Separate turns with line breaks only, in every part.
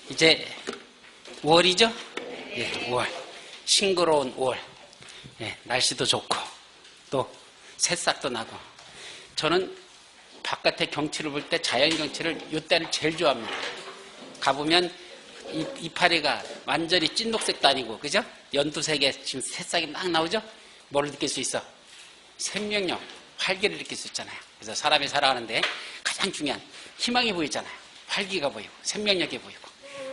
이제 5월이죠? 예, 5월. 싱그러운 5월. 예, 날씨도 좋고, 또 새싹도 나고. 저는 바깥의 경치를 볼 때 자연 경치를 이때를 제일 좋아합니다. 가보면 이파리가 완전히 찐녹색도 아니고, 그죠? 연두색에 지금 새싹이 막 나오죠? 뭐를 느낄 수 있어? 생명력, 활기를 느낄 수 있잖아요. 그래서 사람이 살아가는데 가장 중요한 희망이 보이잖아요. 활기가 보이고 생명력이 보이고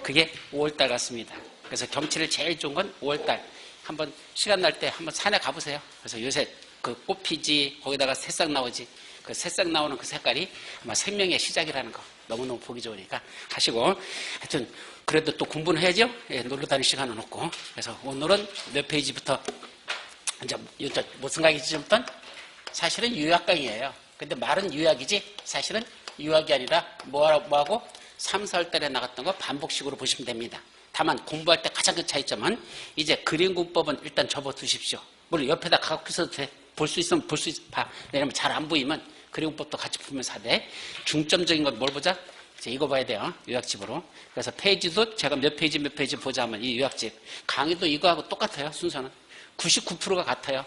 그게 5월달 같습니다. 그래서 경치를 제일 좋은 건 5월달. 한번 시간 날 때 한번 산에 가보세요. 그래서 요새 그 꽃 피지 거기다가 새싹 나오지 그 새싹 나오는 그 색깔이 아마 생명의 시작이라는 거 너무너무 보기 좋으니까 가시고 하여튼 그래도 또 공부는 해야죠. 예, 놀러 다닐 시간은 없고. 그래서 오늘은 몇 페이지부터 이제 무슨 강의 지금부터 사실은 유학 강의예요. 근데 말은 유학이지 사실은 유학이 아니라 뭐하고 3, 4월 달에 나갔던 거 반복식으로 보시면 됩니다. 다만 공부할 때 가장 큰 차이점은 이제 그림공법은 일단 접어두십시오. 물론 옆에다 갖고 있어도 돼. 볼 수 있으면 볼 수 봐. 왜냐면 잘 안 보이면 그림공법도 같이 보면서 하되 중점적인 건 뭘 보자? 이제 이거 봐야 돼요. 요약집으로. 그래서 페이지도 제가 몇 페이지 보자 하면 이 요약집. 강의도 이거하고 똑같아요. 순서는. 99%가 같아요.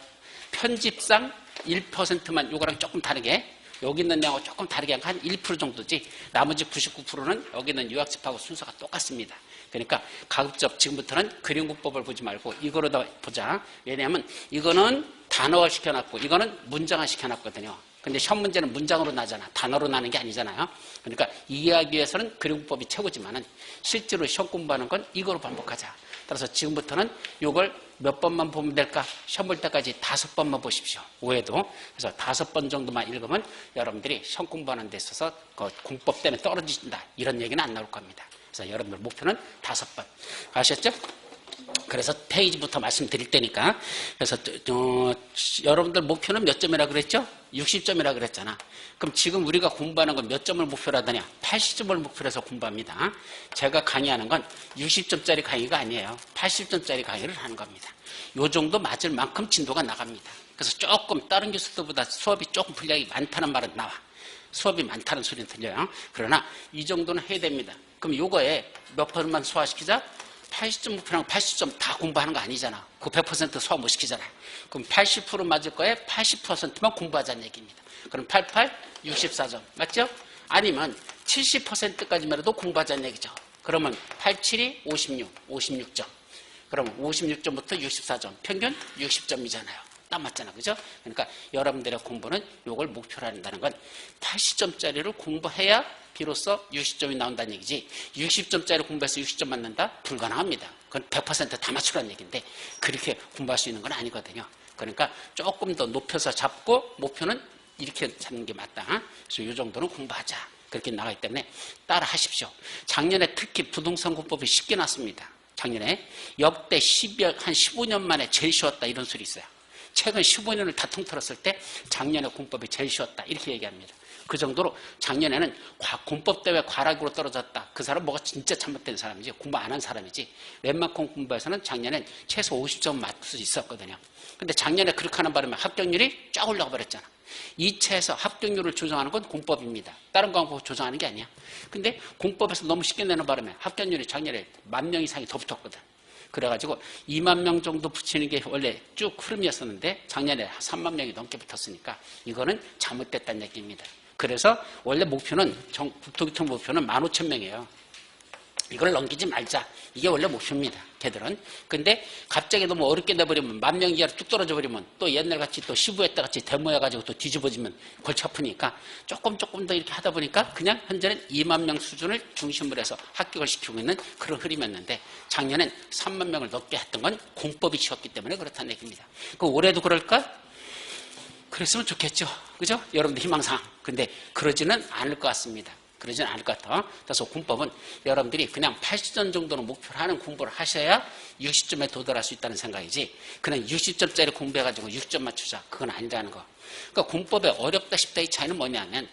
편집상 1%만 요거랑 조금 다르게 여기 있는 내용하고 조금 다르게 한 1% 정도지 나머지 99%는 여기 있는 요약집하고 순서가 똑같습니다. 그러니까 가급적 지금부터는 그림공법을 보지 말고 이거로다 보자. 왜냐하면 이거는 단어화 시켜놨고 이거는 문장화 시켜놨거든요. 근데 시험 문제는 문장으로 나잖아. 단어로 나는 게 아니잖아요. 그러니까 이해하기 위해서는 그림공법이 최고지만은 실제로 시험 공부하는 건 이거로 반복하자. 따라서 지금부터는 이걸 몇 번만 보면 될까? 시험 볼 때까지 5번만 보십시오. 5회도. 그래서 5번 정도만 읽으면 여러분들이 시험 공부하는 데 있어서 그 공법 때문에 떨어지신다. 이런 얘기는 안 나올 겁니다. 그래서 여러분들 목표는 5번. 아셨죠? 그래서 페이지부터 말씀드릴 테니까. 그래서 여러분들 목표는 몇 점이라 그랬죠? 60점이라 그랬잖아. 그럼 지금 우리가 공부하는 건 몇 점을 목표로 하더냐? 80점을 목표로 해서 공부합니다. 제가 강의하는 건 60점짜리 강의가 아니에요. 80점짜리 강의를 하는 겁니다. 요 정도 맞을 만큼 진도가 나갑니다. 그래서 조금 다른 교수들보다 수업이 조금 분량이 많다는 말은 나와. 수업이 많다는 소리는 들려요. 그러나 이 정도는 해야 됩니다. 그럼 요거에 몇 번만 소화시키자? 80점 목표랑 80점 다 공부하는 거 아니잖아. 그 100% 소화 못 시키잖아요. 그럼 80% 맞을 거에 80%만 공부하자는 얘기입니다. 그럼 88, 64점. 맞죠? 아니면 70%까지만 해도 공부하자는 얘기죠. 그러면 87이 56, 56점. 그러면 56점부터 64점. 평균 60점이잖아요. 딱 맞잖아. 그죠? 그러니까 여러분들의 공부는 이걸 목표로 한다는 건 80점짜리를 공부해야 비로소 60점이 나온다는 얘기지 60점짜리 공부해서 60점 맞는다? 불가능합니다. 그건 100%다 맞추라는 얘기인데 그렇게 공부할 수 있는 건 아니거든요. 그러니까 조금 더 높여서 잡고 목표는 이렇게 잡는 게 맞다. 그래서 이 정도는 공부하자. 그렇게 나가기 때문에 따라 하십시오. 작년에 특히 부동산 공법이 쉽게 났습니다. 작년에 역대 한 15년 만에 제일 쉬웠다 이런 소리 있어요. 최근 15년을 다 통틀었을 때 작년에 공법이 제일 쉬웠다 이렇게 얘기합니다. 그 정도로 작년에는 공법 때문에 과락으로 떨어졌다. 그 사람 뭐가 진짜 잘못된 사람이지 공부 안 한 사람이지 웬만큼 공부해서는 작년엔 최소 50점 맞을 수 있었거든요. 근데 작년에 그렇게 하는 바람에 합격률이 쫙 올라가 버렸잖아. 이체에서 합격률을 조정하는 건 공법입니다. 다른 거 조정하는 게 아니야. 근데 공법에서 너무 쉽게 내는 바람에 합격률이 작년에 10,000명 이상이 더 붙었거든. 그래가지고 20,000명 정도 붙이는 게 원래 쭉 흐름이었었는데 작년에 30,000명이 넘게 붙었으니까 이거는 잘못됐다는 얘기입니다. 그래서 원래 목표는 국토교통 목표는 15,000명이에요. 이걸 넘기지 말자. 이게 원래 목표입니다. 걔들은. 근데 갑자기 너무 어렵게 돼버리면 10,000명 이하로 뚝 떨어져 버리면 또 옛날같이 또 시부했다 같이 데모해가지고 또 뒤집어지면 골치 아프니까 조금 더 이렇게 하다 보니까 그냥 현재는 20,000명 수준을 중심으로 해서 합격을 시키고 있는 그런 흐름이었는데 작년엔 30,000명을 넘게 했던 건 공법이 쉬웠기 때문에 그렇다는 얘기입니다. 그 올해도 그럴까? 그랬으면 좋겠죠. 그죠? 여러분들 희망사항. 근데 그러지는 않을 것 같습니다. 그러지는 않을 것 같아. 그래서 공법은 여러분들이 그냥 80점 정도는 목표로 하는 공부를 하셔야 60점에 도달할 수 있다는 생각이지 그냥 60점짜리 공부해가지고 60점 맞추자. 그건 아니라는 거. 그러니까 공법에 어렵다 싶다 이 차이는 뭐냐면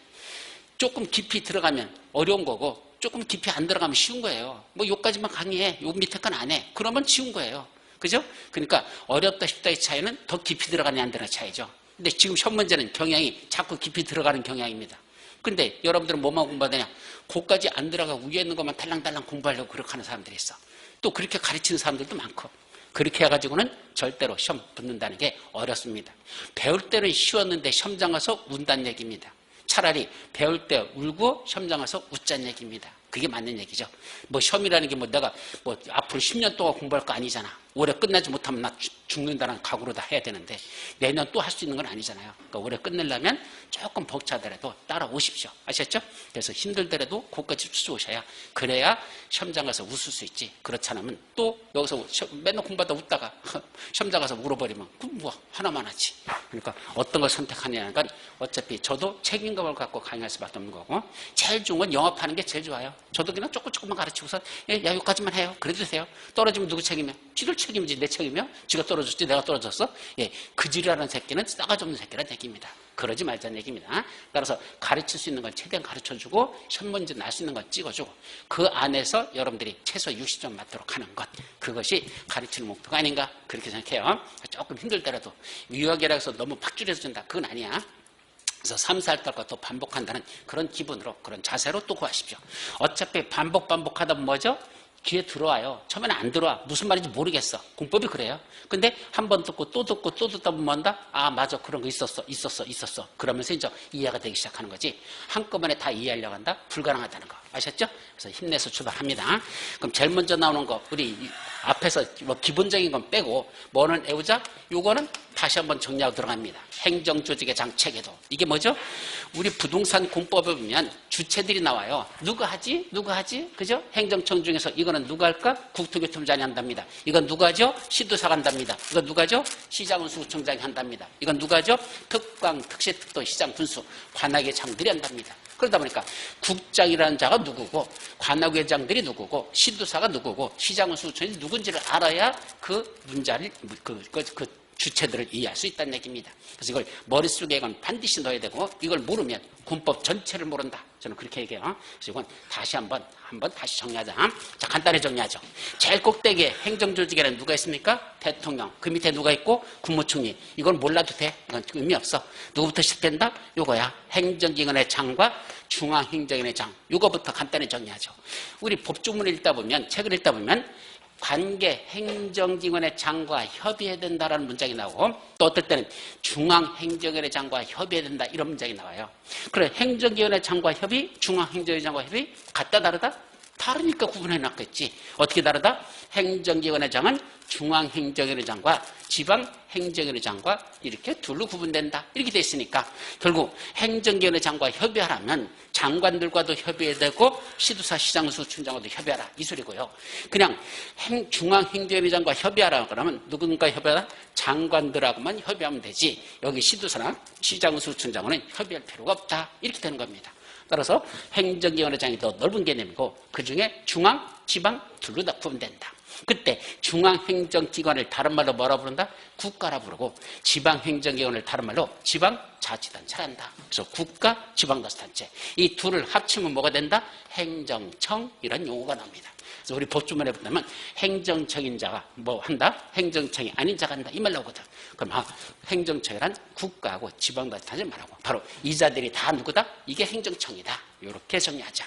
조금 깊이 들어가면 어려운 거고 조금 깊이 안 들어가면 쉬운 거예요. 뭐 요까지만 강의해. 요 밑에 건 안 해. 그러면 쉬운 거예요. 그죠? 그러니까 어렵다 싶다 이 차이는 더 깊이 들어가냐 안 들어가냐 차이죠. 근데 지금 시험 문제는 경향이 자꾸 깊이 들어가는 경향입니다. 근데 여러분들은 뭐만 공부하느냐? 그까지 안 들어가고 위에 있는 것만 달랑달랑 공부하려고 그렇게 하는 사람들이 있어. 또 그렇게 가르치는 사람들도 많고. 그렇게 해가지고는 절대로 시험 붙는다는 게 어렵습니다. 배울 때는 쉬웠는데 시험장 가서 운다는 얘기입니다. 차라리 배울 때 울고 시험장 가서 웃자는 얘기입니다. 그게 맞는 얘기죠. 뭐 시험이라는 게 뭐 내가 뭐 앞으로 10년 동안 공부할 거 아니잖아. 올해 끝나지 못하면 나 죽는다는 각오로 다 해야 되는데 내년 또 할 수 있는 건 아니잖아요. 그러니까 올해 끝내려면 조금 벅차더라도 따라오십시오. 아셨죠? 그래서 힘들더라도 그것까지 추워오셔야 그래야 시험장 가서 웃을 수 있지. 그렇지 않으면 또 여기서 맨날 공부하다 웃다가 시험장 가서 울어버리면 그럼 뭐 하나만 하지. 그러니까 어떤 걸 선택하냐는 건 어차피 저도 책임감을 갖고 강의할 수밖에 없는 거고 제일 좋은 건 영업하는 게 제일 좋아요. 저도 그냥 조금만 가르치고서 야 여기까지만 해요. 그래도 돼요. 떨어지면 누구 책임이야? 지들 책임이지 내 책임이야? 지가 떨어졌지 내가 떨어졌어? 예, 그지라는 새끼는 싸가지 없는 새끼라는 얘기입니다. 그러지 말자는 얘기입니다. 따라서 가르칠 수 있는 걸 최대한 가르쳐주고 시험 문제 날 수 있는 건 찍어주고 그 안에서 여러분들이 최소 60점 맞도록 하는 것 그것이 가르치는 목표가 아닌가 그렇게 생각해요. 조금 힘들더라도 유학이라 해서 너무 팍줄여서 준다 그건 아니야. 그래서 3, 4할 달과 또 반복한다는 그런 기분으로 그런 자세로 또 구하십시오. 어차피 반복하다 보면 뭐죠? 귀에 들어와요. 처음에는 안 들어와. 무슨 말인지 모르겠어. 공법이 그래요. 근데 한 번 듣고 또 듣다 보면 뭔다? 아 맞아 그런 거 있었어. 그러면서 이제 이해가 되기 시작하는 거지. 한꺼번에 다 이해하려고 한다? 불가능하다는 거. 아셨죠? 그래서 힘내서 출발합니다. 그럼 제일 먼저 나오는 거 우리 앞에서 뭐 기본적인 건 빼고 뭐는 외우자? 요거는 다시 한번 정리하고 들어갑니다. 행정조직의 장체계도. 이게 뭐죠? 우리 부동산 공법에 보면 주체들이 나와요. 누가 하지? 그죠? 행정청 중에서 이거는 누가 할까? 국토교통부장이 한답니다. 이건 누가 하죠? 시도사가 한답니다. 이건 누가 하죠? 시장운수구청장이 한답니다. 이건 누가 하죠? 특광, 특시특도, 시장, 군수, 관악의 장들이 한답니다. 그러다 보니까 국장이라는 자가 누구고 관악회장들이 누구고 시도사가 누구고 시장운수구청이 누군지를 알아야 그 문자를 그 주체들을 이해할 수 있다는 얘기입니다. 그래서 이걸 머릿속에 이건 반드시 넣어야 되고 이걸 모르면 군법 전체를 모른다. 저는 그렇게 얘기해요. 그래서 이건 다시 한번 다시 정리하자. 자, 간단히 정리하죠. 제일 꼭대기에 행정조직에는 누가 있습니까? 대통령. 그 밑에 누가 있고? 국무총리. 이건 몰라도 돼. 이건 의미 없어. 누구부터 시작된다? 요거야. 행정기관의 장과 중앙행정위원회 장. 요거부터 간단히 정리하죠. 우리 법조문을 읽다 보면 책을 읽다 보면 관계 행정기관의 장과 협의해야 된다라는 문장이 나오고 또 어떨 때는 중앙행정위원회 장과 협의해야 된다 이런 문장이 나와요. 그래 행정기관의 장과 협의, 중앙행정위원회 장과 협의 같다 다르다? 다르니까 구분해놨겠지. 어떻게 다르다? 행정기관의 장은 중앙행정위원회 장과 지방행정위원회 장과 이렇게 둘로 구분된다. 이렇게 돼 있으니까 결국 행정기관의 장과 협의하라면 장관들과도 협의해야 되고 시도사, 시장수총장과도 협의하라 이 소리고요. 그냥 중앙행정위원회 장과 협의하라 그러면 누군가 협의하라? 장관들하고만 협의하면 되지. 여기 시도사나 시장수총장과는 협의할 필요가 없다. 이렇게 되는 겁니다. 따라서 행정기관의 장이 더 넓은 개념이고 그중에 중앙, 지방 둘로 다 구분된다. 그때 중앙행정기관을 다른 말로 뭐라 부른다? 국가라 부르고 지방행정기관을 다른 말로 지방자치단체라 한다. 그래서 국가, 지방자치단체 이 둘을 합치면 뭐가 된다? 행정청 이런 용어가 나옵니다. 그래서 우리 법조문에 보면 행정청인 자가 뭐 한다? 행정청이 아닌 자가 한다. 이 말 나오거든. 그럼 행정청이란 국가하고 지방자치단체를 말하고 바로 이 자들이 다 누구다? 이게 행정청이다. 이렇게 정리하자.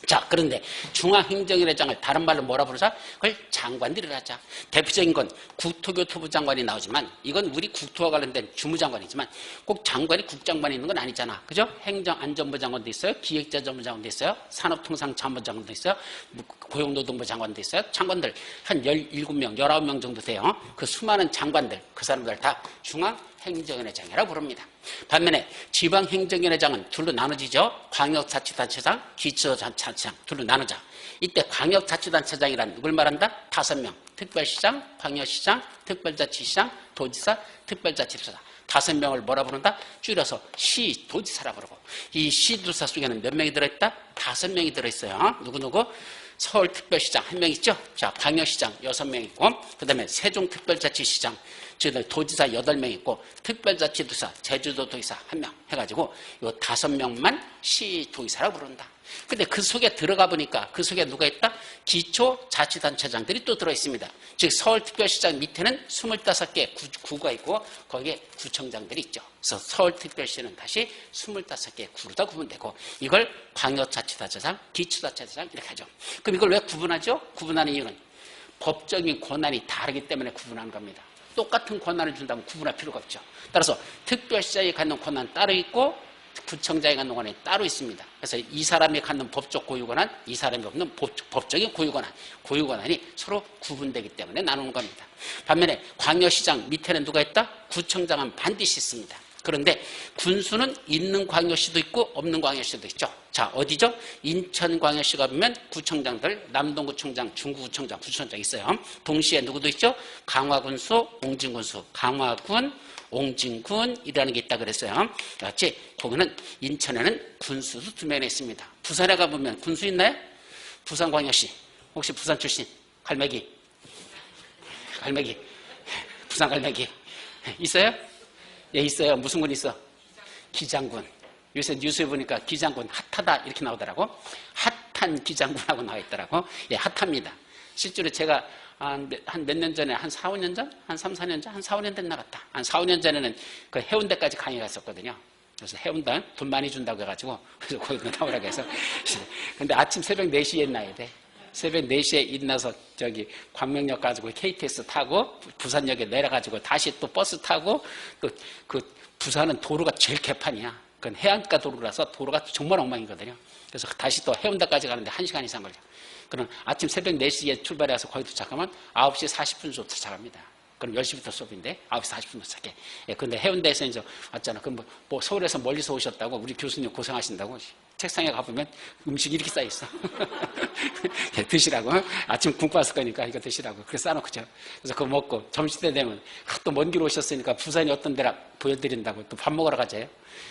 자, 그런데 중앙행정위원회 장을 다른 말로 뭐라 부르자? 그걸 장관들이라 하자. 대표적인 건 국토교통부 장관이 나오지만 이건 우리 국토와 관련된 주무장관이지만 꼭 장관이 국장관이 있는 건 아니잖아. 그죠? 행정안전부 장관도 있어요. 기획재정부 장관도 있어요. 산업통상자원부 장관도 있어요. 고용노동부 장관도 있어요. 장관들 한 17명, 19명 정도 돼요. 그 수많은 장관들, 그 사람들 다 중앙행정위원회장이라고 부릅니다. 반면에 지방행정위원회장은 둘로 나눠지죠. 광역자치단체장, 기초자치단체장 둘로 나누자. 이때 광역자치단체장이란 누굴 말한다? 5명. 특별시장, 광역시장, 특별자치시장, 도지사, 특별자치도사. 5명을 뭐라 부른다? 줄여서 시도지사라 부르고 이 시도지사 속에는 몇 명이 들어있다? 5명이 들어있어요. 누구누구? 서울특별시장 1명 있죠? 자, 광역시장 6명 있고 그 다음에 세종특별자치시장 도지사 8명 있고 특별자치도사 제주도도지사 1명 해가지고 이 5명만 시도지사라고 부른다. 근데 그 속에 들어가 보니까 그 속에 누가 있다? 기초자치단체장들이 또 들어있습니다. 즉 서울특별시장 밑에는 25개 구가 있고 거기에 구청장들이 있죠. 그래서 서울특별시는 다시 25개의 구로 다 구분되고 이걸 광역자치단체장, 기초자치단체장 이렇게 하죠. 그럼 이걸 왜 구분하죠? 구분하는 이유는 법적인 권한이 다르기 때문에 구분하는 겁니다. 똑같은 권한을 준다면 구분할 필요가 없죠. 따라서 특별시장이 갖는 권한은 따로 있고 구청장이 갖는 권한이 따로 있습니다. 그래서 이 사람이 갖는 법적 고유권한, 이 사람이 없는 법적인 고유권한이 서로 구분되기 때문에 나누는 겁니다. 반면에 광역시장 밑에는 누가 있다? 구청장은 반드시 있습니다. 그런데 군수는 있는 광역시도 있고 없는 광역시도 있죠. 자, 어디죠? 인천광역시가 보면 구청장들, 남동구청장, 중구구청장, 부청장 있어요. 동시에 누구도 있죠? 강화군수, 옹진군수, 강화군, 옹진군이라는 게 있다 그랬어요. 같이 거기는 인천에는 군수도 2명이 있습니다. 부산에 가보면 군수 있나요? 부산광역시. 혹시 부산 출신? 갈매기. 부산 갈매기. 있어요? 예, 있어요. 무슨 군 있어? 기장군. 요새 뉴스에 보니까 기장군 핫하다 이렇게 나오더라고. 핫한 기장군하고 나와 있더라고. 예, 핫합니다. 실제로 제가 한 몇 년 전에, 한 4, 5년 전? 한 3, 4년 전? 한 4, 5년 됐나 같다. 한 4, 5년 전에는 그 해운대까지 강의 갔었거든요. 그래서 해운대 돈 많이 준다고 해가지고, 그래서 거기도 나오라고 해서. 근데 아침 새벽 4시에 일어나야 돼. 새벽 4시에 일어나서 저기 광명역 가지고 KTX 타고 부산역에 내려가지고 다시 또 버스 타고 또 그 부산은 도로가 제일 개판이야. 그건 해안가 도로라서 도로가 정말 엉망이거든요. 그래서 다시 또 해운대까지 가는데 1시간 이상 걸려. 그럼 아침 새벽 4시에 출발해서 거기 도착하면 9시 40분 정도 도착합니다. 그럼 10시부터 수업인데 9시 40분 도착해. 예, 근데 해운대에서 이제 왔잖아. 그럼 뭐 서울에서 멀리서 오셨다고 우리 교수님 고생하신다고 책상에 가보면 음식이 이렇게 쌓여있어. 드시라고. 아침 굶고 왔을 거니까 이거 드시라고. 그래서 싸놓고죠. 그래서 그거 먹고 점심때 되면 또 먼 길 오셨으니까 부산이 어떤 데라 보여드린다고 또 밥 먹으러 가자요.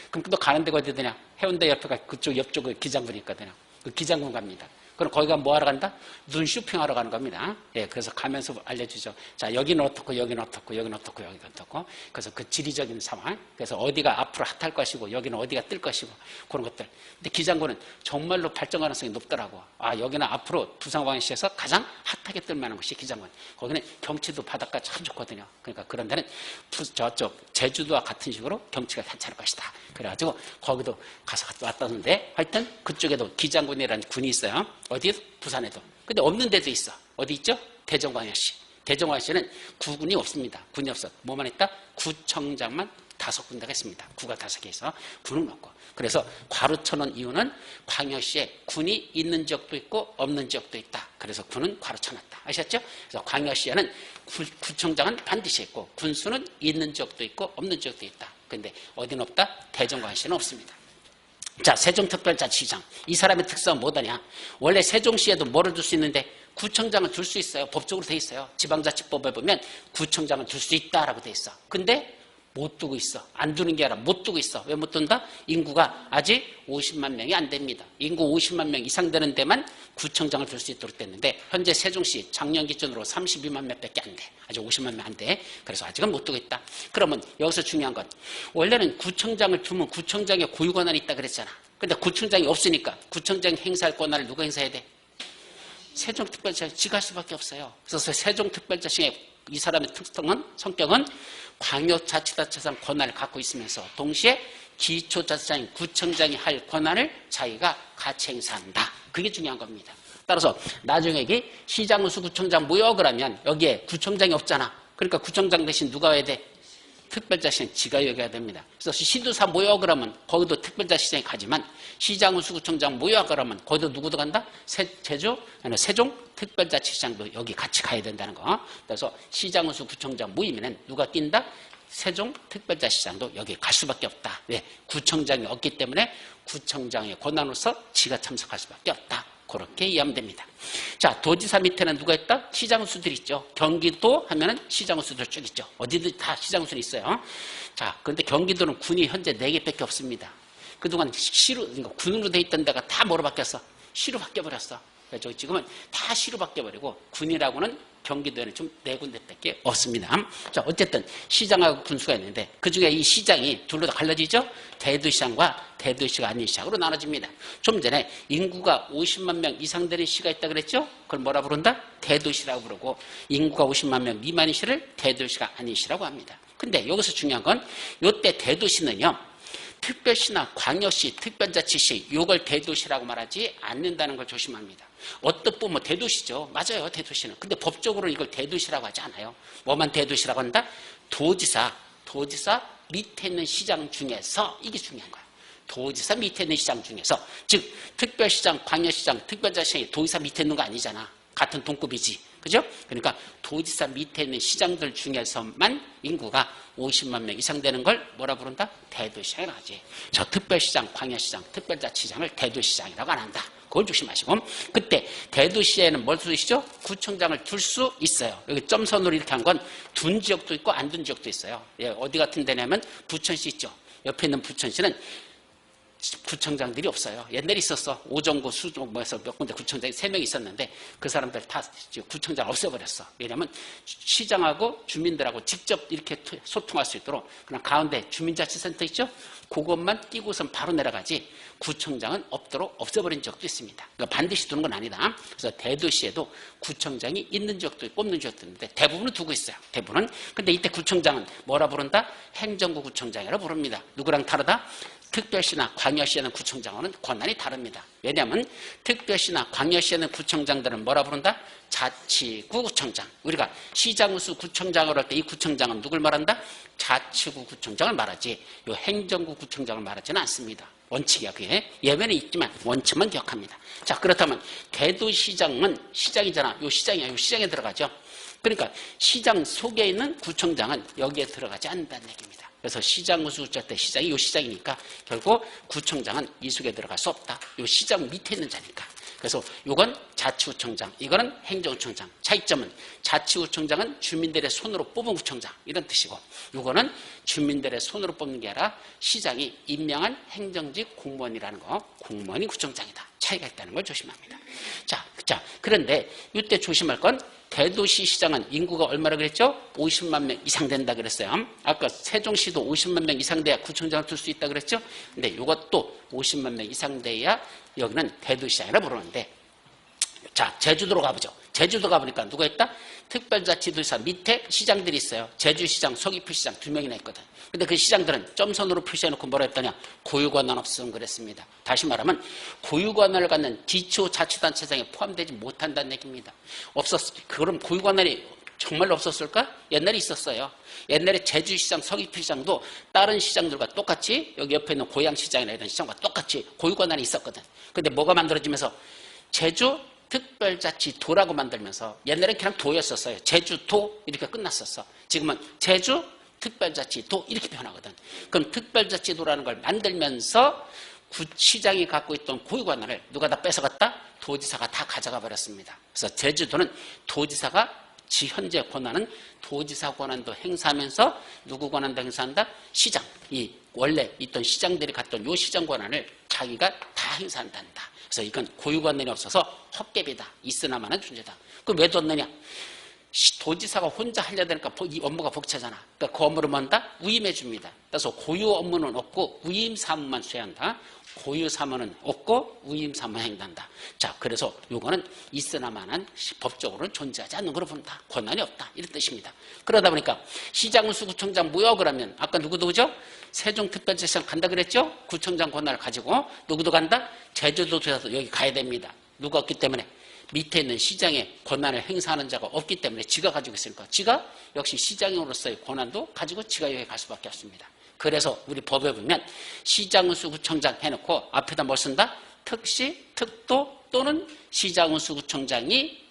그럼 또 가는 데가 어디더냐? 해운대 옆에가 그쪽 옆쪽에 기장군이 있거든요. 그 기장군 갑니다. 그럼 거기가 뭐 하러 간다? 눈 쇼핑하러 가는 겁니다. 예, 그래서 가면서 알려주죠. 자, 여기는 어떻고, 여기는 어떻고, 여기는 어떻고, 여기는 어떻고. 그래서 그 지리적인 상황. 그래서 어디가 앞으로 핫할 것이고, 여기는 어디가 뜰 것이고, 그런 것들. 근데 기장군은 정말로 발전 가능성이 높더라고. 아, 여기는 앞으로 부산광역시에서 가장 핫하게 뜰 만한 곳이 기장군. 거기는 경치도 바닷가 참 좋거든요. 그러니까 그런 데는 저쪽 제주도와 같은 식으로 경치가 괜찮을 것이다. 그래가지고 거기도 가서 왔다는데 하여튼 그쪽에도 기장군이라는 군이 있어요. 어디? 부산에도. 근데 없는 데도 있어. 어디 있죠? 대전광역시. 대전광역시는 구군이 없습니다. 군이 없어. 뭐만 있다? 구청장만 5군데가 있습니다. 구가 5개 있어. 군은 없고. 그래서 괄호 쳐놓은 이유는 광역시에 군이 있는 지역도 있고 없는 지역도 있다. 그래서 군은 괄호 쳐놨다. 아셨죠? 그래서 광역시에는 구청장은 반드시 있고 군수는 있는 지역도 있고 없는 지역도 있다. 근데 어디는 없다? 대전광역시는 없습니다. 자, 세종특별자치시장. 이 사람의 특성은 뭐더냐? 원래 세종시에도 뭐를 둘 수 있는데 구청장을 둘 수 있어요. 법적으로 돼 있어요. 지방자치법에 보면 구청장을 둘 수 있다라고 돼 있어. 근데 못 두고 있어. 안 두는 게 아니라 못 두고 있어. 왜 못 둔다? 인구가 아직 50만 명이 안 됩니다. 인구 50만 명 이상 되는 데만 구청장을 둘 수 있도록 됐는데 현재 세종시 작년 기준으로 32만 명밖에 안 돼. 아직 50만 명 안 돼. 그래서 아직은 못 두고 있다. 그러면 여기서 중요한 건 원래는 구청장을 두면 구청장의 고유 권한이 있다 그랬잖아. 근데 구청장이 없으니까 구청장이 행사할 권한을 누가 행사해야 돼? 세종특별자치가 지가 할 수밖에 없어요. 그래서 세종특별자치의 이 사람의 성격은 광역자치단체장 권한을 갖고 있으면서 동시에 기초자치장인 구청장이 할 권한을 자기가 같이 행사한다. 그게 중요한 겁니다. 따라서 나중에 여기 시장, 군수, 구청장 모여을 하면 여기에 구청장이 없잖아. 그러니까 구청장 대신 누가 와야 돼? 특별자치장 지가 여겨야 됩니다. 그래서 시도사 모여 그러면 거기도 특별자치장이 가지만 시장, 군수, 구청장 모여 그러면 거기도 누구도 간다? 세종 특별자치장도 여기 같이 가야 된다는 거. 그래서 시장, 군수, 구청장 모이면은 누가 뛴다? 세종 특별자치장도 여기 갈 수밖에 없다. 왜? 구청장이 없기 때문에 구청장의 권한으로서 지가 참석할 수밖에 없다. 그렇게 이해하면 됩니다. 자, 도지사 밑에는 누가 있다? 시장수들 있죠. 경기도 하면은 시장수들 쭉 있죠. 어디든 다 시장수는 있어요. 자, 그런데 경기도는 군이 현재 4개밖에 없습니다. 그동안 시로, 그러니까 군으로 돼 있던 데가 다 뭐로 바뀌었어? 시로 바뀌어버렸어. 그래서 지금은 다 시로 바뀌어버리고 군이라고는 경기도에는 좀 4군데밖에 없습니다. 자, 어쨌든 시장하고 군수가 있는데 그중에 이 시장이 둘로 다 갈라지죠? 대도시장과 대도시가 아닌 시장으로 나눠집니다. 좀 전에 인구가 50만 명 이상 되는 시가 있다 그랬죠? 그걸 뭐라 부른다? 대도시라고 부르고 인구가 50만 명 미만인 시를 대도시가 아닌 시라고 합니다. 근데 여기서 중요한 건 이때 대도시는요. 특별시나 광역시, 특별자치시 이걸 대도시라고 말하지 않는다는 걸 조심합니다. 어떤 뭐 대도시죠. 맞아요. 대도시는. 근데 법적으로 이걸 대도시라고 하지 않아요. 뭐만 대도시라고 한다? 도지사 밑에 있는 시장 중에서 이게 중요한 거예요. 도지사 밑에 있는 시장 중에서 즉 특별시장, 광역시장, 특별자치시장이 도지사 밑에 있는 거 아니잖아. 같은 동급이지. 그죠? 그러니까 도지사 밑에 있는 시장들 중에서만 인구가 50만 명 이상 되는 걸 뭐라 부른다? 대도시장이라고 하지. 저 특별시장, 광역시장, 특별자치시장을 대도시장이라고 안 한다. 그걸 조심하시고 그때 대도시에는 뭘 두시죠? 구청장을 둘 수 있어요. 여기 점선으로 이렇게 한 건 둔 지역도 있고 안 둔 지역도 있어요. 예, 어디 같은 데냐면 부천시 있죠. 옆에 있는 부천시는 구청장들이 없어요. 옛날에 있었어. 오정구, 수종, 뭐해서 몇 군데 구청장이 3명 있었는데 그 사람들 다 구청장 없애버렸어. 왜냐하면 시장하고 주민들하고 직접 이렇게 소통할 수 있도록 그냥 가운데 주민자치센터 있죠? 그것만 띄고선 바로 내려가지 구청장은 없도록 없애버린 적도 있습니다. 그러니까 반드시 두는 건 아니다. 그래서 대도시에도 구청장이 있는 지역도 있고 없는 지역도 있는데 대부분은 두고 있어요. 대부분은. 근데 이때 구청장은 뭐라 부른다? 행정구 구청장이라고 부릅니다. 누구랑 다르다? 특별시나 광역시에는 구청장과는 권한이 다릅니다. 왜냐하면 특별시나 광역시에는 구청장들은 뭐라 부른다? 자치구 구청장. 우리가 시장수 구청장을 할 때 이 구청장은 누굴 말한다? 자치구 구청장을 말하지 요 행정구 구청장을 말하지는 않습니다. 원칙이야 그게. 예외는 있지만 원칙만 기억합니다. 자 그렇다면 대도시장은 시장이잖아. 요 시장이야. 요 시장에 들어가죠. 그러니까 시장 속에 있는 구청장은 여기에 들어가지 않는다는 얘기입니다. 그래서 시장 우수구청 때 시장이 요 시장이니까 결국 구청장은 이 속에 들어갈 수 없다. 요 시장 밑에 있는 자니까. 그래서 요건 자치구청장, 이거는 행정구청장. 차이점은 자치구청장은 주민들의 손으로 뽑은 구청장 이런 뜻이고 요거는 주민들의 손으로 뽑는 게 아니라 시장이 임명한 행정직 공무원이라는 거, 공무원이 구청장이다. 차이가 있다는 걸 조심합니다. 자, 그런데 이때 조심할 건 대도시 시장은 인구가 얼마나 그랬죠? 50만 명 이상 된다 그랬어요. 아까 세종시도 50만 명 이상 돼야 구청장을 둘 수 있다 그랬죠? 근데 이것도 50만 명 이상 돼야 여기는 대도시장이라 부르는데 자, 제주도로 가보죠. 제주도 가보니까 누가 있다? 특별자치도지사 밑에 시장들이 있어요. 제주시장, 서귀포시장 2명이나 있거든. 근데 그 시장들은 점선으로 표시해놓고 뭐라 했더냐? 고유권한 없음 그랬습니다. 다시 말하면 고유권한을 갖는 기초자치단체장에 포함되지 못한다는 얘기입니다. 그럼 고유권한이 정말로 없었을까? 옛날에 있었어요. 옛날에 제주시장, 서귀포시장도 다른 시장들과 똑같이 여기 옆에 있는 고양시장이나 이런 시장과 똑같이 고유권한이 있었거든. 근데 뭐가 만들어지면서 제주 특별자치도라고 만들면서 옛날엔 그냥 도였었어요. 제주도 이렇게 끝났었어. 지금은 제주 특별자치도 이렇게 표현하거든. 그럼 특별자치도라는 걸 만들면서 구시장이 갖고 있던 고유권한을 누가 다 뺏어갔다? 도지사가 다 가져가 버렸습니다. 그래서 제주도는 도지사가 현재 권한은 도지사 권한도 행사하면서 누구 권한도 행사한다? 시장. 이 원래 있던 시장들이 갖던 요 시장 권한을 자기가 다 행사한단다. 그래서 이건 고유권한이 없어서 헛개비다. 있으나마는 존재다. 그럼 왜 뒀느냐? 도지사가 혼자 하려야 되니까 이 업무가 벅차잖아. 그러니까 그 업무를 뭔다? 위임해 줍니다. 그래서 고유 업무는 없고 위임 사무만 수행한다. 고유 사무는 없고 위임 사무만 행한다. 자, 그래서 요거는 있으나마는 법적으로는 존재하지 않는 걸로 본다. 권한이 없다. 이런 뜻입니다. 그러다 보니까 시장우수구청장 뭐야 그러면 아까 누구죠? 세종특별자치장 간다 그랬죠? 구청장 권한을 가지고 누구도 간다? 제주도에서 여기 가야 됩니다. 누가 없기 때문에 밑에 있는 시장의 권한을 행사하는 자가 없기 때문에 지가 가지고 있으니까 지가 역시 시장으로서의 권한도 가지고 지가 여기 갈 수밖에 없습니다. 그래서 우리 법에 보면 시장운수구청장 해놓고 앞에다 뭘 쓴다? 특시, 특도 또는 시장운수구청장이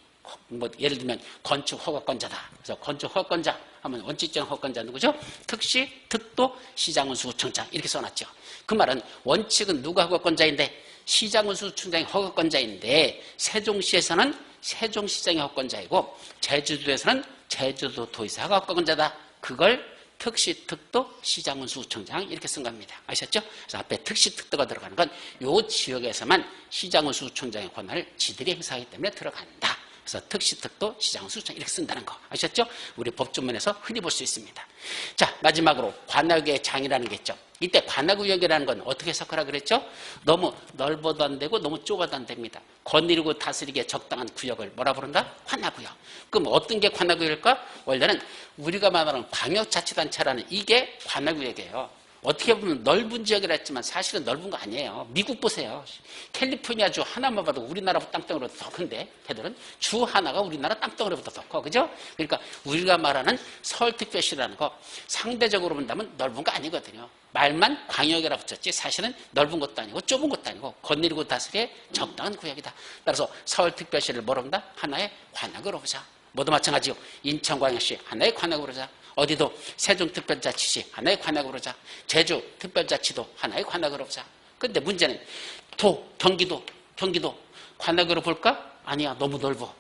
뭐 예를 들면 건축허가권자다. 그래서 건축허가권자 하면 원칙적 허가권자 누구죠? 특시, 특도, 시장운수구청장 이렇게 써놨죠. 그 말은 원칙은 누가 허가권자인데 시장운수구청장이 허가권자인데 세종시에서는 세종시장이 허가권자이고 제주도에서는 제주도도지사가 허가권자다. 그걸 특시, 특도, 시장운수구청장 이렇게 쓴 겁니다. 아셨죠? 그래서 앞에 특시, 특도가 들어가는 건 이 지역에서만 시장운수구청장의 권한을 지들이 행사하기 때문에 들어간다. 그래서 특시, 특도, 시장, 수청 이렇게 쓴다는 거 아셨죠? 우리 법조문에서 흔히 볼 수 있습니다. 자, 마지막으로 관악의 장이라는 게 있죠. 이때 관악구역이라는 건 어떻게 해석하라 그랬죠? 너무 넓어도 안 되고 너무 좁아도 안 됩니다. 거느리고 다스리기에 적당한 구역을 뭐라 부른다? 관악구역. 그럼 어떤 게 관악구역일까? 원래는 우리가 말하는 광역자치단체라는 이게 관악구역이에요. 어떻게 보면 넓은 지역이라 했지만 사실은 넓은 거 아니에요. 미국 보세요. 캘리포니아 주 하나만 봐도 우리나라 땅덩어리보다 더 큰데 걔들은 주 하나가 우리나라 땅덩어리보다 더 커. 그죠? 그러니까 우리가 말하는 서울특별시라는 거 상대적으로 본다면 넓은 거 아니거든요. 말만 광역이라 붙였지 사실은 넓은 것도 아니고 좁은 것도 아니고 거느리고 다스리에 적당한 구역이다. 따라서 서울특별시를 뭐로 본다? 하나의 관악으로 보자. 모두 마찬가지요. 인천광역시 하나의 관악으로 보자. 어디도 세종특별자치시 하나의 관악으로 보자. 제주특별자치도 하나의 관악으로 보자. 그런데 문제는 경기도 관악으로 볼까? 아니야. 너무 넓어.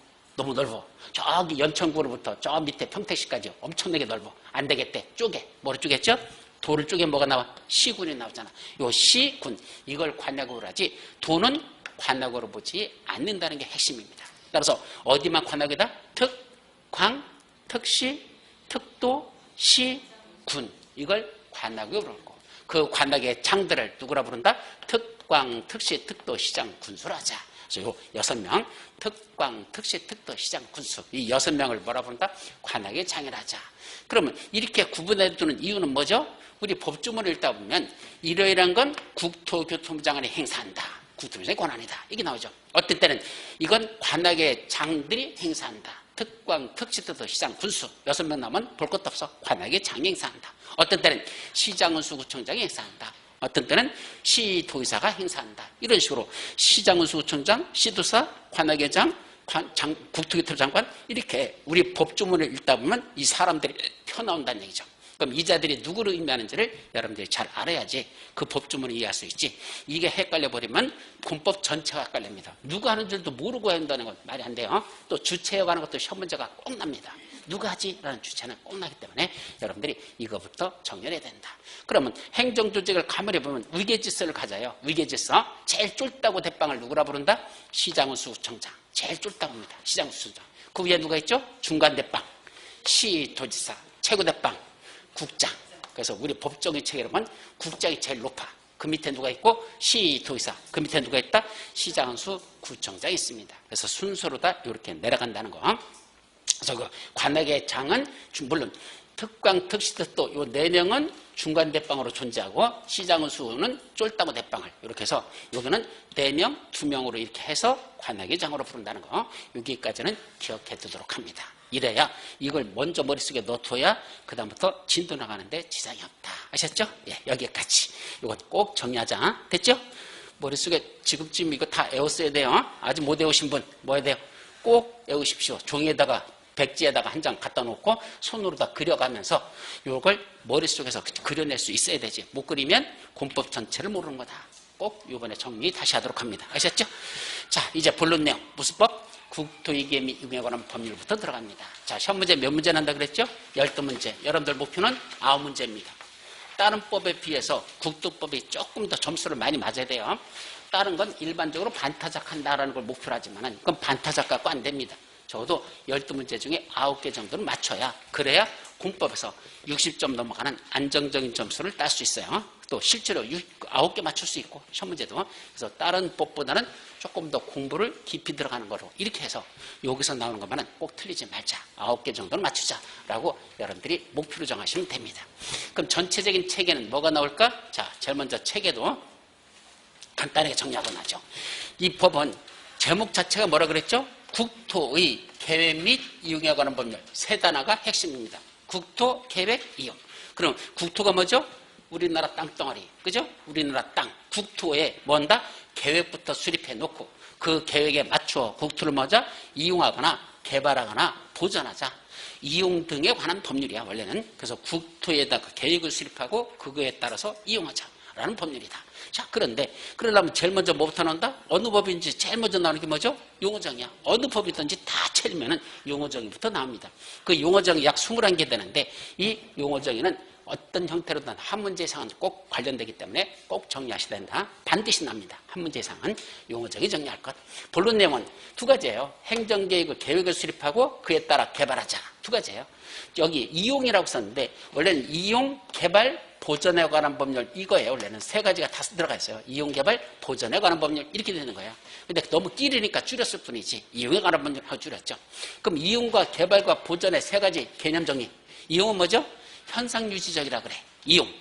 저기 연천구로부터 저 밑에 평택시까지 엄청나게 넓어. 안 되겠대. 쪼개. 뭐로 쪼갰죠? 도를 쪼개 뭐가 나와? 시군이 나오잖아. 요 시군 이걸 관악으로 하지 도는 관악으로 보지 않는다는 게 핵심입니다. 따라서 어디만 관악이다? 특, 광, 특시, 특도, 시, 군 이걸 관악으로 부르고 그 관악의 장들을 누구라 부른다? 특광, 특시, 특도, 시장, 군수로 하자. 그래서 요 6명 특광, 특시, 특도, 시장, 군수 이 6명을 뭐라 부른다? 관악의 장이라 하자. 그러면 이렇게 구분해 두는 이유는 뭐죠? 우리 법조문을 읽다 보면 이러이러한 건 국토교통부 장관이 행사한다. 국토부의 권한이다. 이게 나오죠. 어떤 때는 이건 관악의 장들이 행사한다. 특광, 특시, 특도, 시장, 군수 6명 나오면 볼 것도 없어. 관악의 장이 행사한다. 어떤 때는 시장군수 구청장이 행사한다. 어떤 때는 시도의사가 행사한다. 이런 식으로 시장군수 구청장, 시도사, 관악의 장, 국토교통부 장관 이렇게 우리 법조문을 읽다 보면 이 사람들이 펴나온다는 얘기죠. 그럼 이 자들이 누구를 의미하는지를 여러분들이 잘 알아야지 그 법조문을 이해할 수 있지. 이게 헷갈려버리면 군법 전체가 헷갈립니다. 누가 하는 줄도 모르고 한다는 건 말이 안 돼요. 또 주체에 관한 것도 시험 문제가 꼭 납니다. 누가 하지? 라는 주체는 꼭 나기 때문에 여러분들이 이거부터 정렬해야 된다. 그러면 행정조직을 가만히 보면 위계질서를 가져요. 위계질서. 제일 쫄다고 대빵을 누구라 부른다? 시장군수구청장. 제일 쫄다고 합니다. 시장군수구청장. 그 위에 누가 있죠? 중간대빵. 시도지사. 최고대빵. 국장. 그래서 우리 법정의 체계로는 국장이 제일 높아. 그 밑에 누가 있고 시도의사. 그 밑에 누가 있다? 시장수 구청장이 있습니다. 그래서 순서로 다 이렇게 내려간다는 거. 그래서 그 관악의 장은 물론 특광, 특시, 특도 요 4명은 중간대빵으로 존재하고 시장수는 쫄따구 대빵을 이렇게 해서 여기는 4명, 2명으로 이렇게 해서 관악의 장으로 부른다는 거. 여기까지는 기억해 두도록 합니다. 이래야 이걸 먼저 머릿속에 넣어둬야 그 다음부터 진도 나가는데 지장이 없다. 아셨죠? 예, 여기까지. 이거 꼭 정리하자. 됐죠? 머릿속에 지금쯤 이거 다 외웠어야 돼요. 아직 못 외우신 분 뭐 해야 돼요? 꼭 외우십시오. 종이에다가 백지에다가 한 장 갖다 놓고 손으로 다 그려가면서 이걸 머릿속에서 그려낼 수 있어야 되지. 못 그리면 군법 전체를 모르는 거다. 꼭 이번에 정리 다시 하도록 합니다. 아셨죠? 자, 이제 본론 내용. 무슨 법? 국토위기에 관한 법률부터 들어갑니다. 자, 시험 문제 몇 문제 난다 그랬죠? 12문제. 여러분들 목표는 9문제입니다. 다른 법에 비해서 국토법이 조금 더 점수를 많이 맞아야 돼요. 다른 건 일반적으로 반타작한다라는 걸 목표로 하지만 그건 반타작 갖고 안 됩니다. 적어도 12문제 중에 9개 정도는 맞춰야 그래야 군법에서 60점 넘어가는 안정적인 점수를 딸 수 있어요. 또 실제로 9개 맞출 수 있고 시험 문제도. 그래서 다른 법보다는 조금 더 공부를 깊이 들어가는 거로 이렇게 해서 여기서 나오는 것만은 꼭 틀리지 말자. 9개 정도는 맞추자라고 여러분들이 목표로 정하시면 됩니다. 그럼 전체적인 체계는 뭐가 나올까? 자, 제일 먼저 체계도 간단하게 정리하고 나죠. 이 법은 제목 자체가 뭐라 그랬죠? 국토의 계획 및 이용에 관한 법률 세 단어가 핵심입니다. 국토, 계획, 이용. 그럼 국토가 뭐죠? 우리나라 땅덩어리, 그죠? 우리나라 땅, 국토에 뭔다? 계획부터 수립해 놓고 그 계획에 맞춰 국토를 먼저 이용하거나 개발하거나 보존하자. 이용 등에 관한 법률이야, 원래는. 그래서 국토에다가 계획을 수립하고 그거에 따라서 이용하자라는 법률이다. 자, 그런데 그러려면 제일 먼저 뭐부터 나온다? 어느 법인지 제일 먼저 나오는 게 뭐죠? 용어정이야. 어느 법이든지 다 채우면은 용어정의부터 나옵니다. 그 용어정이 약 21개 되는데 이 용어정의는 어떤 형태로든 한 문제 이상은 꼭 관련되기 때문에 꼭 정리하셔야 된다. 반드시 납니다. 한 문제 이상은 용어적인 정리할 것. 본론 내용은 두 가지예요. 행정계획을 계획을 수립하고 그에 따라 개발하자. 두 가지예요. 여기 이용이라고 썼는데 원래는 이용, 개발, 보전에 관한 법률 이거예요. 원래는 세 가지가 다 들어가 있어요. 이용, 개발, 보전에 관한 법률 이렇게 되는 거예요. 근데 너무 길으니까 줄였을 뿐이지 이용에 관한 법률 하고 줄였죠. 그럼 이용과 개발과 보전의 세 가지 개념 정리. 이용은 뭐죠? 현상유지적이라 그래. 이용.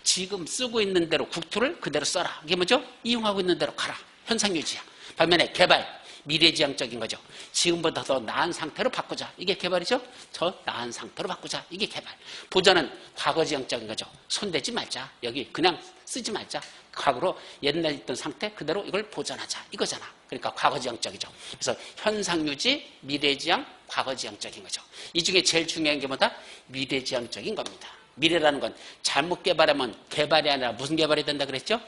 지금 쓰고 있는 대로 국토를 그대로 써라. 이게 뭐죠? 이용하고 있는 대로 가라. 현상유지야. 반면에 개발. 미래지향적인 거죠. 지금보다 더 나은 상태로 바꾸자. 이게 개발이죠. 더 나은 상태로 바꾸자. 이게 개발. 보전은 과거지향적인 거죠. 손대지 말자. 여기 그냥 쓰지 말자. 과거로 옛날 있던 상태 그대로 이걸 보존하자. 이거잖아. 그러니까 과거지향적이죠. 그래서 현상유지, 미래지향, 과거지향적인 거죠. 이 중에 제일 중요한 게 뭐다? 미래지향적인 겁니다. 미래라는 건 잘못 개발하면 개발이 아니라 무슨 개발이 된다 그랬죠?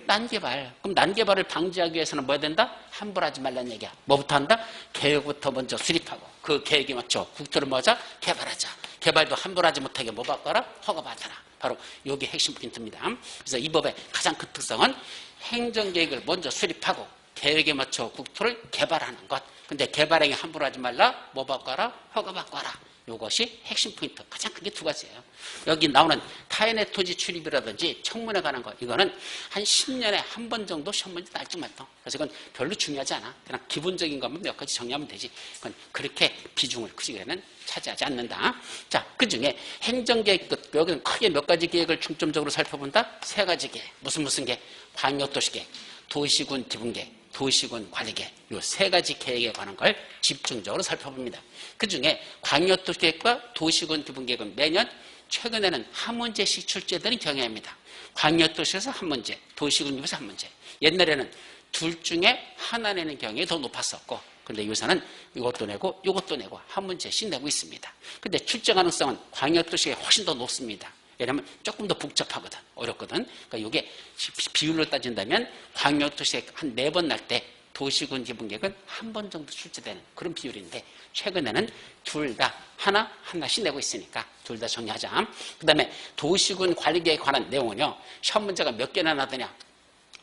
난개발. 그럼 난개발을 방지하기 위해서는 뭐 해야 된다? 함부로 하지 말라는 얘기야. 뭐부터 한다? 계획부터 먼저 수립하고 그 계획에 맞춰 국토를 모아서 개발하자. 개발도 함부로 하지 못하게 뭐 바꿔라? 허가받아라. 바로 이게 핵심 포인트입니다. 그래서 이 법의 가장 큰 특성은 행정계획을 먼저 수립하고 계획에 맞춰 국토를 개발하는 것. 근데 개발행위 함부로 하지 말라. 뭐 바꿔라? 허가받아라. 이것이 핵심 포인트. 가장 큰 게 두 가지예요. 여기 나오는 타인의 토지 출입이라든지 청문회 관한 거 이거는 한 10년에 한 번 정도 시험 문제 날지 말던. 그래서 이건 별로 중요하지 않아. 그냥 기본적인 것만 몇 가지 정리하면 되지. 그건 그렇게 비중을 크게는 차지하지 않는다. 자, 그중에 행정계획 끝. 여기는 크게 몇 가지 계획을 중점적으로 살펴본다. 세 가지 계획. 무슨 계획? 광역도시계획, 도시군 기본계획, 도시군 관리계획. 이 세 가지 계획에 관한 걸 집중적으로 살펴봅니다. 그중에 광역도시계획과 도시군 기본계획은 매년 최근에는 한 문제씩 출제되는 경향입니다. 광역도시에서 한 문제, 도시군에서 한 문제. 옛날에는 둘 중에 하나 내는 경향이 더 높았었고, 근데 요새는 이것도 내고 이것도 내고 한 문제씩 내고 있습니다. 근데 출제 가능성은 광역도시계획이 훨씬 더 높습니다. 왜냐하면 조금 더 복잡하거든. 어렵거든. 그러니까 이게 비율로 따진다면 광역도시계획 한 4번 날 때 도시군 기본계획은 한 번 정도 출제되는 그런 비율인데 최근에는 둘 다 하나씩 내고 있으니까 둘 다 정리하자. 그 다음에 도시군 관리계획에 관한 내용은요. 시험 문제가 몇 개나 나더냐.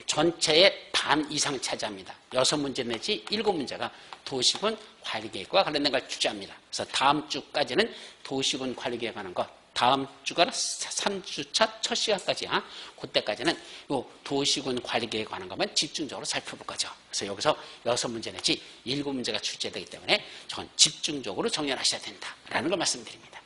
전체의 반 이상을 차지합니다. 6문제 내지 7문제가 도시군 관리계획과 관련된 걸 주제합니다. 그래서 다음 주까지는 도시군 관리계획에 관한 것. 다음 주가 3주차 첫 시간까지야. 그때까지는 요 도시군 관리계획에 관한 것만 집중적으로 살펴볼 거죠. 그래서 여기서 6문제 내지 7문제가 출제되기 때문에 저건 집중적으로 정리하셔야 된다라는 걸 말씀드립니다.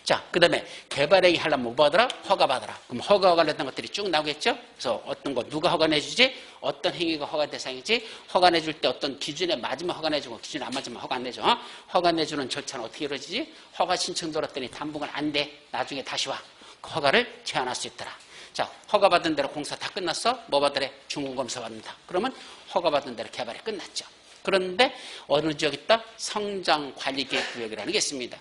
자, 그 다음에 개발행위 하려면 뭐 받아라? 허가 받아라. 그럼 허가와 관련된 것들이 쭉 나오겠죠? 그래서 어떤 거 누가 허가 내주지? 어떤 행위가 허가 대상이지? 허가 내줄 때 어떤 기준에 맞으면 허가 내주고 기준에 안 맞으면 허가 안 내줘. 허가 내주는 절차는 어떻게 이루어지지? 허가 신청 들었더니 당분간 안 돼. 나중에 다시 와. 허가를 제한할 수 있더라. 자, 허가 받은 대로 공사 다 끝났어? 뭐 받으래? 중공검사 받는다. 그러면 허가 받은 대로 개발이 끝났죠. 그런데 어느 지역 있다? 성장관리계획 구역이라는 게 있습니다.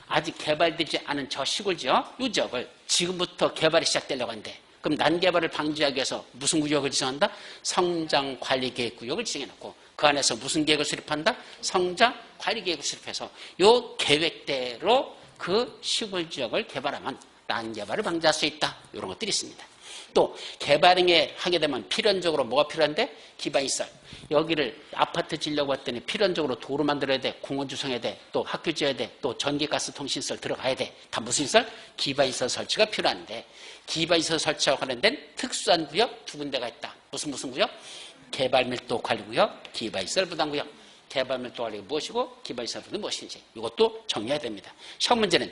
아직 개발되지 않은 저 시골 지역, 이 지역을 지금부터 개발이 시작되려고 하는데 그럼 난개발을 방지하기 위해서 무슨 구역을 지정한다? 성장관리계획 구역을 지정해놓고 그 안에서 무슨 계획을 수립한다? 성장관리계획을 수립해서 이 계획대로 그 시골 지역을 개발하면 난개발을 방지할 수 있다. 이런 것들이 있습니다. 또 개발행위 하게 되면 필연적으로 뭐가 필요한데? 기반시설. 여기를 아파트 지려고 했더니 필연적으로 도로 만들어야 돼. 공원 조성해야 돼. 또 학교 지어야 돼. 또 전기가스 통신시설 들어가야 돼. 다 무슨 시설? 기반시설 설치가 필요한데 기반시설 설치와 관련된 특수한 구역 두 군데가 있다. 무슨 구역? 개발밀도 관리구역, 기반시설 부담구역. 개발밀도 관리가 무엇이고 기반시설 부담이 무엇인지 이것도 정리해야 됩니다. 시험 문제는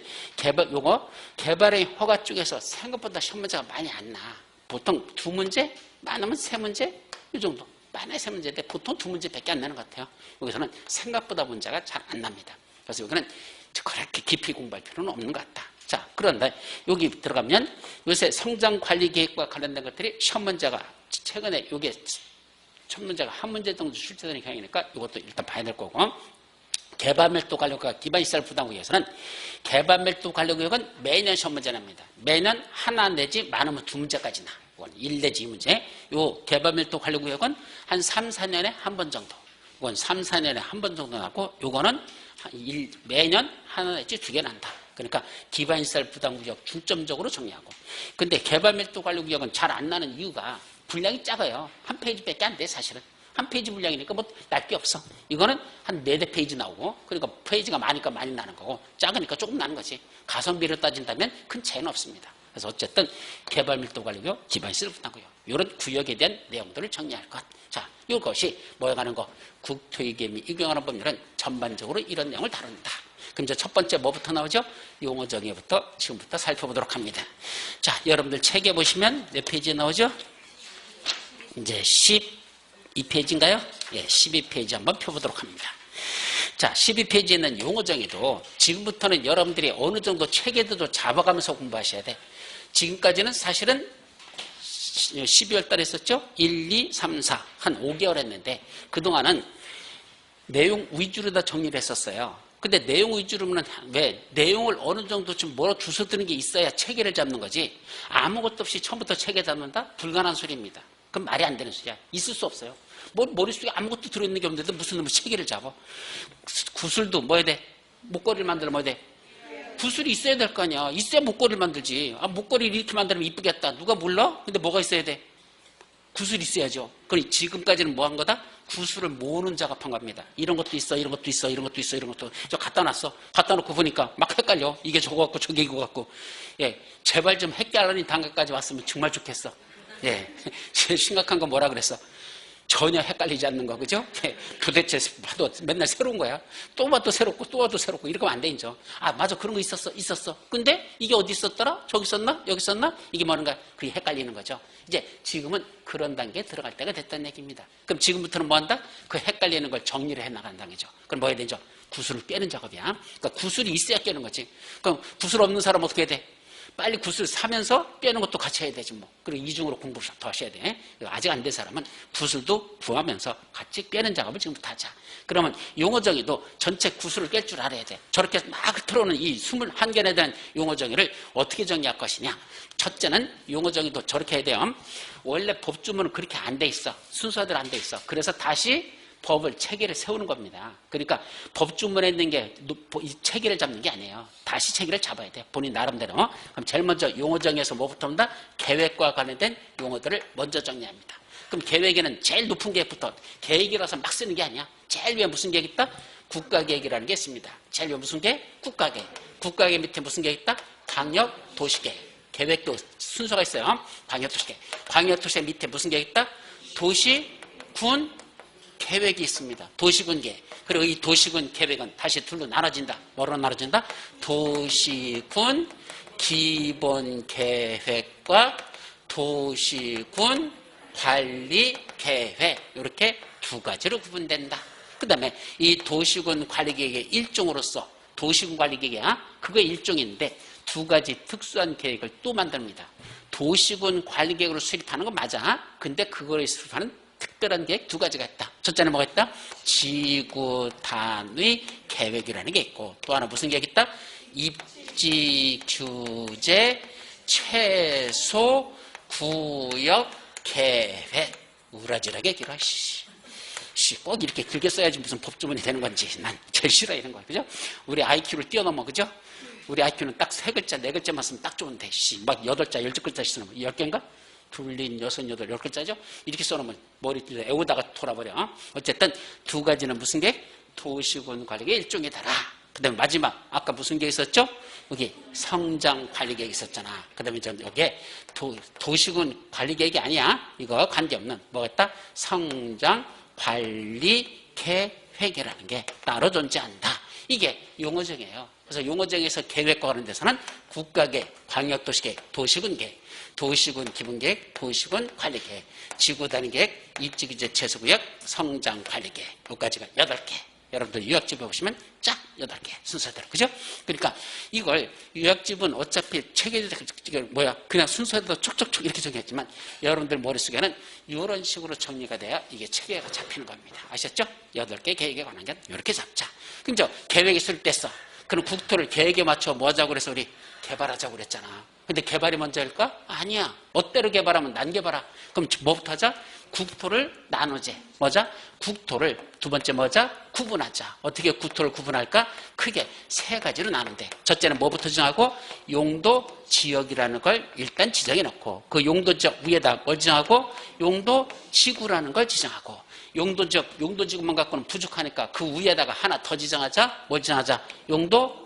개발의 허가 쪽에서 생각보다 시험 문제가 많이 안 나. 보통 2문제, 많으면 3문제 이 정도. 많아야 3문제인데 보통 2문제밖에 안 나는 것 같아요. 여기서는 생각보다 문제가 잘 안 납니다. 그래서 여기는 그렇게 깊이 공부할 필요는 없는 것 같다. 자, 그런데 여기 들어가면 요새 성장관리계획과 관련된 것들이 시험 문제가 최근에 요게 첫 문제가 한 문제 정도 출제되는 경향이니까 이것도 일단 봐야 될 거고 개발밀도 관리구역과 기반시설 부담구역에서는 개발밀도 관리구역은 매년 시험 문제 납니다. 매년 하나 내지 많으면 2문제까지 나. 이건 1 내지 2문제. 요 개발밀도 관리구역은 한 3, 4년에 한 번 정도. 이건 3, 4년에 한 번 정도 나고 요거는 매년 하나 내지 2개 난다. 그러니까 기반시설 부담구역 중점적으로 정리하고. 근데 개발밀도관리구역은 잘 안 나는 이유가 분량이 작아요. 한 페이지밖에 안 돼, 사실은. 한 페이지 분량이니까 뭐 날 게 없어. 이거는 한 4대 페이지 나오고, 그러니까 페이지가 많으니까 많이 나는 거고, 작으니까 조금 나는 거지. 가성비로 따진다면 큰 차이는 없습니다. 그래서 어쨌든 개발밀도관리구역, 기반시설 부담구역, 이런 구역에 대한 내용들을 정리할 것. 자, 이것이 모여가는 거. 국토위계 및 이용하는 법률은 전반적으로 이런 내용을 다룬다. 그럼 이제 첫 번째 뭐부터 나오죠? 용어 정의부터 지금부터 살펴보도록 합니다. 자, 여러분들 책에 보시면 몇 페이지에 나오죠? 이제 12페이지인가요? 예, 12페이지 한번 펴보도록 합니다. 자, 12페이지에는 용어 정의도 지금부터는 여러분들이 어느 정도 체계도 잡아가면서 공부하셔야 돼. 지금까지는 사실은 12월 달에 했었죠? 1, 2, 3, 4. 한 5개월 했는데 그동안은 내용 위주로 다 정리를 했었어요. 근데 내용 위주로는 왜? 내용을 어느 정도 좀 뭐라 주워드는 게 있어야 체계를 잡는 거지. 아무것도 없이 처음부터 체계 잡는다? 불가능한 소리입니다. 그럼 말이 안 되는 소리야. 있을 수 없어요. 머릿속에 아무것도 들어있는 게 없는데 무슨 놈의 체계를 잡아. 구슬도 뭐 해야 돼? 목걸이를 만들면 뭐 해야 돼? 구슬이 있어야 될 거 아니야. 있어야 목걸이를 만들지. 아, 목걸이를 이렇게 만들면 이쁘겠다. 누가 몰라? 근데 뭐가 있어야 돼? 구슬이 있어야죠. 그럼 지금까지는 뭐 한 거다? 구슬을 모으는 작업한 겁니다. 이런 것도 있어, 이런 것도 있어, 이런 것도 있어, 이런 것도. 저 갖다 놨어. 갖다 놓고 보니까 막 헷갈려. 이게 저거 같고 저게 이거 같고. 예, 제발 좀 헷갈리는 단계까지 왔으면 정말 좋겠어. 예, 제일 심각한 건 뭐라 그랬어? 전혀 헷갈리지 않는 거, 그죠? 도대체 봐도 맨날 새로운 거야. 또 봐도 새롭고, 또 봐도 새롭고, 이러면 안 돼, 이제. 아, 맞아. 그런 거 있었어. 근데 이게 어디 있었더라? 저기 있었나? 여기 있었나? 이게 뭐는가? 그게 헷갈리는 거죠. 이제 지금은 그런 단계에 들어갈 때가 됐다는 얘기입니다. 그럼 지금부터는 뭐 한다? 그 헷갈리는 걸 정리를 해 나가는 단계죠. 그럼 뭐 해야 되죠? 구슬을 깨는 작업이야. 그러니까 구슬이 있어야 깨는 거지. 그럼 구슬 없는 사람 어떻게 해야 돼? 빨리 구슬 사면서 빼는 것도 같이 해야 되지 뭐. 그리고 이중으로 공부를 더 하셔야 돼. 아직 안 된 사람은 구슬도 구하면서 같이 빼는 작업을 지금부터 하자. 그러면 용어 정의도 전체 구슬을 깰 줄 알아야 돼. 저렇게 막 들어오는 이 21개에 대한 용어 정의를 어떻게 정의할 것이냐. 첫째는 용어 정의도 저렇게 해야 돼요. 원래 법주문은 그렇게 안 돼 있어. 순서대로 안 돼 있어. 그래서 다시 법을 체계를 세우는 겁니다. 그러니까 법주문에 있는 게 체계를 잡는 게 아니에요. 다시 체계를 잡아야 돼. 본인 나름대로. 그럼 제일 먼저 용어 정의에서 뭐부터 온다? 계획과 관련된 용어들을 먼저 정리합니다. 그럼 계획에는 제일 높은 계획부터, 계획이라서 막 쓰는 게 아니야. 제일 위에 무슨 계획 있다? 국가계획이라는 게 있습니다. 제일 위에 무슨 계획? 국가계획. 국가계획 밑에 무슨 계획 있다? 광역도시계획. 계획도 순서가 있어요. 광역도시계획. 광역도시계획 밑에 무슨 계획 있다? 도시군 계획이 있습니다. 도시군 계획. 그리고 이 도시군 계획은 다시 둘로 나눠진다. 뭐로 나눠진다? 도시군 기본 계획과 도시군 관리 계획. 이렇게 두 가지로 구분된다. 그 다음에 이 도시군 관리 계획의 일종으로서 도시군 관리 계획이야. 그거 일종인데 두 가지 특수한 계획을 또 만듭니다. 도시군 관리 계획으로 수립하는 건 맞아. 근데 그걸 수립하는 특별한 계획 두 가지가 있다. 첫째는 뭐가 있다? 지구 단위 계획이라는 게 있고 또 하나 무슨 계획이 있다? 입지 규제 최소 구역 계획. 우라질하게 길어. 꼭 이렇게 길게 써야지 무슨 법주문이 되는 건지 난 제일 싫어해 이런 거야. 그죠? 우리 IQ를 뛰어넘어. 그죠? 우리 IQ는 딱 3글자, 4글자만 쓰면 딱 좋은데 막 8자, 12글자씩 쓰는 거. 10개인가? 둘린 6, 8, 10글자죠? 이렇게 써놓으면 머리 애우다가 돌아버려. 어쨌든 두 가지는 무슨 계획? 도시군 관리계획 일종이다라. 그 다음에 마지막 아까 무슨 계획 있었죠? 여기 성장 관리계획 있었잖아. 그 다음에 여기에 도시군 관리계획이 아니야. 이거 관계없는 뭐가 있다? 성장 관리계획이라는 게 따로 존재한다. 이게 용어정이에요. 그래서 용어정에서 계획과 관련돼서는 국가계획, 광역도시계획, 도시군계획, 도시군 기본계획, 도시군 관리계획, 지구단위계획, 입지규제 최소구역, 성장관리계획. 여기까지가 8개. 여러분들 유학집에 보시면 쫙 8개 순서대로. 그죠? 그러니까 이걸 유학집은 어차피 그냥 순서대로 촉촉촉 이렇게 정했지만 여러분들 머릿속에는 이런 식으로 정리가 돼야 이게 체계가 잡히는 겁니다. 아셨죠? 8개 계획에 관한 게 이렇게 잡자. 그럼 계획이 수립됐어. 그럼 국토를 계획에 맞춰 뭐 하자고 그래서 우리 개발하자고 그랬잖아. 근데 개발이 먼저일까? 아니야. 멋대로 개발하면 난 개발아. 그럼 뭐부터 하자? 국토를 나누자. 뭐자? 국토를 두 번째 뭐자? 구분하자. 어떻게 국토를 구분할까? 크게 세 가지로 나눈대. 첫째는 뭐부터 정하고? 용도 지역이라는 걸 일단 지정해 놓고, 그 용도 지역 위에다 뭘 지정하고? 용도 지구라는 걸 지정하고, 용도 지역, 용도 지구만 갖고는 부족하니까 그 위에다가 하나 더 지정하자. 뭘 지정하자? 용도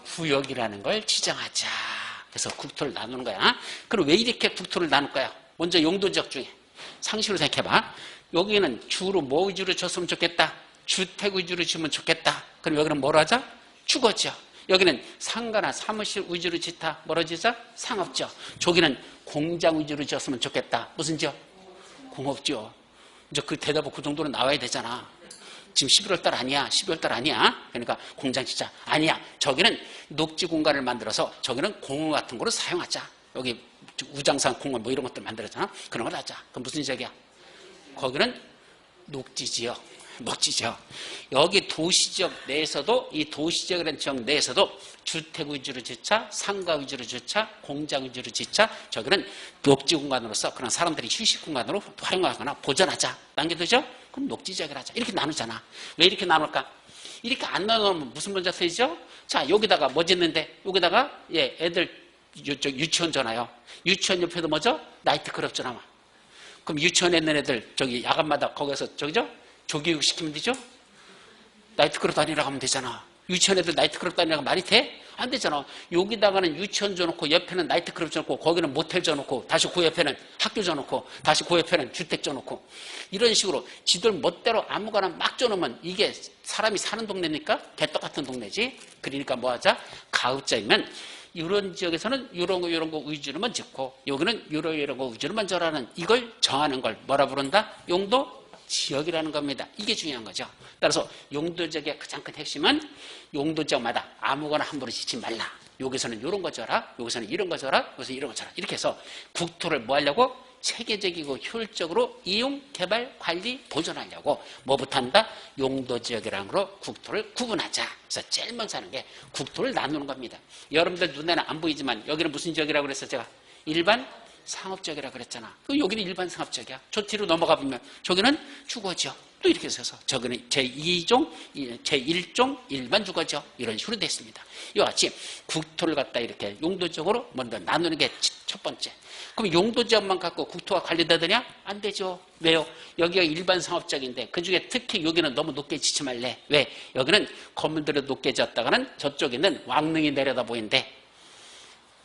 구역이라는 걸 지정하자. 그래서 국토를 나누는 거야. 그럼 왜 이렇게 국토를 나눌 거야? 먼저 용도 지역 중에 상식으로 생각해봐. 여기는 주로 뭐 위주로 줬으면 좋겠다? 주택 위주로 주면 좋겠다. 그럼 여기는 뭐로 하자? 주거지역. 여기는 상가나 사무실 위주로 짓다. 뭐로 짓자? 상업지역. 저기는 공장 위주로 지었으면 좋겠다. 무슨 지역? 공업지역. 이제 그 대답은 그 정도는 나와야 되잖아. 지금 11월 달 아니야. 12월 달 아니야. 그러니까 공장 짓자. 아니야. 저기는 녹지 공간을 만들어서 저기는 공원 같은 거로 사용하자. 여기 우장산 공원 뭐 이런 것들 만들었잖아. 그런 걸 하자. 그럼 무슨 지역이야? 거기는 녹지지역. 녹지지역. 여기 도시지역 내에서도, 이 도시지역이라는 지역 내에서도 주택 위주로 짓자, 상가 위주로 짓자, 공장 위주로 짓자. 저기는 녹지 공간으로서 그런 사람들이 휴식 공간으로 활용하거나 보존하자. 남겨두죠? 그럼 녹지지역이라 하자. 이렇게 나누잖아. 왜 이렇게 나눌까? 이렇게 안 나누면 무슨 문제가 생기죠? 자, 여기다가 뭐 짓는데? 여기다가 애들 유치원 전화요. 유치원 옆에도 뭐죠? 나이트클럽 전화. 그럼 유치원에 있는 애들 저기 야간마다 거기서 저기죠? 조교육 시키면 되죠? 나이트클럽 다니라고 하면 되잖아. 유치원 애들 나이트클럽 다니라고 말이 돼? 안 되잖아. 여기다가는 유치원 줘놓고 옆에는 나이트클럽 줘놓고 거기는 모텔 줘놓고 다시 그 옆에는 학교 줘놓고 다시 그 옆에는 주택 줘놓고 이런 식으로 지들 멋대로 아무거나 막 줘놓으면 이게 사람이 사는 동네입니까? 개떡 같은 동네지. 그러니까 뭐 하자? 가급적이면 이런 지역에서는 이런 거 위주로만 짓고 여기는 이런 거 위주로만 저라는 이걸 정하는 걸 뭐라 부른다? 용도 지역이라는 겁니다. 이게 중요한 거죠. 따라서 용도지역의 가장 큰 핵심은 용도지역마다 아무거나 함부로 짓지 말라. 여기서는 이런 거 줘라. 여기서는 이런 거 줘라. 여기서는 이런 거 줘라. 이렇게 해서 국토를 뭐 하려고? 체계적이고 효율적으로 이용, 개발, 관리, 보존하려고 뭐부터 한다? 용도지역이라는 걸로 국토를 구분하자. 그래서 제일 먼저 하는 게 국토를 나누는 겁니다. 여러분들 눈에는 안 보이지만 여기는 무슨 지역이라고 그랬어 제가? 일반 상업지역이라고 그랬잖아. 여기는 일반 상업지역이야. 저 뒤로 넘어가 보면 저기는 주거지역. 또 이렇게 해서 저기는 제2종, 제1종 일반 주거지역 이런 식으로 됐습니다. 이와 같이 국토를 갖다 이렇게 용도적으로 먼저 나누는 게 첫 번째. 그럼 용도지역만 갖고 국토가 관리되느냐? 안 되죠. 왜요? 여기가 일반 상업지역인데 그중에 특히 여기는 너무 높게 짓지 말래. 왜? 여기는 건물들이 높게 지었다가는 저쪽에 있는 왕릉이 내려다 보이는데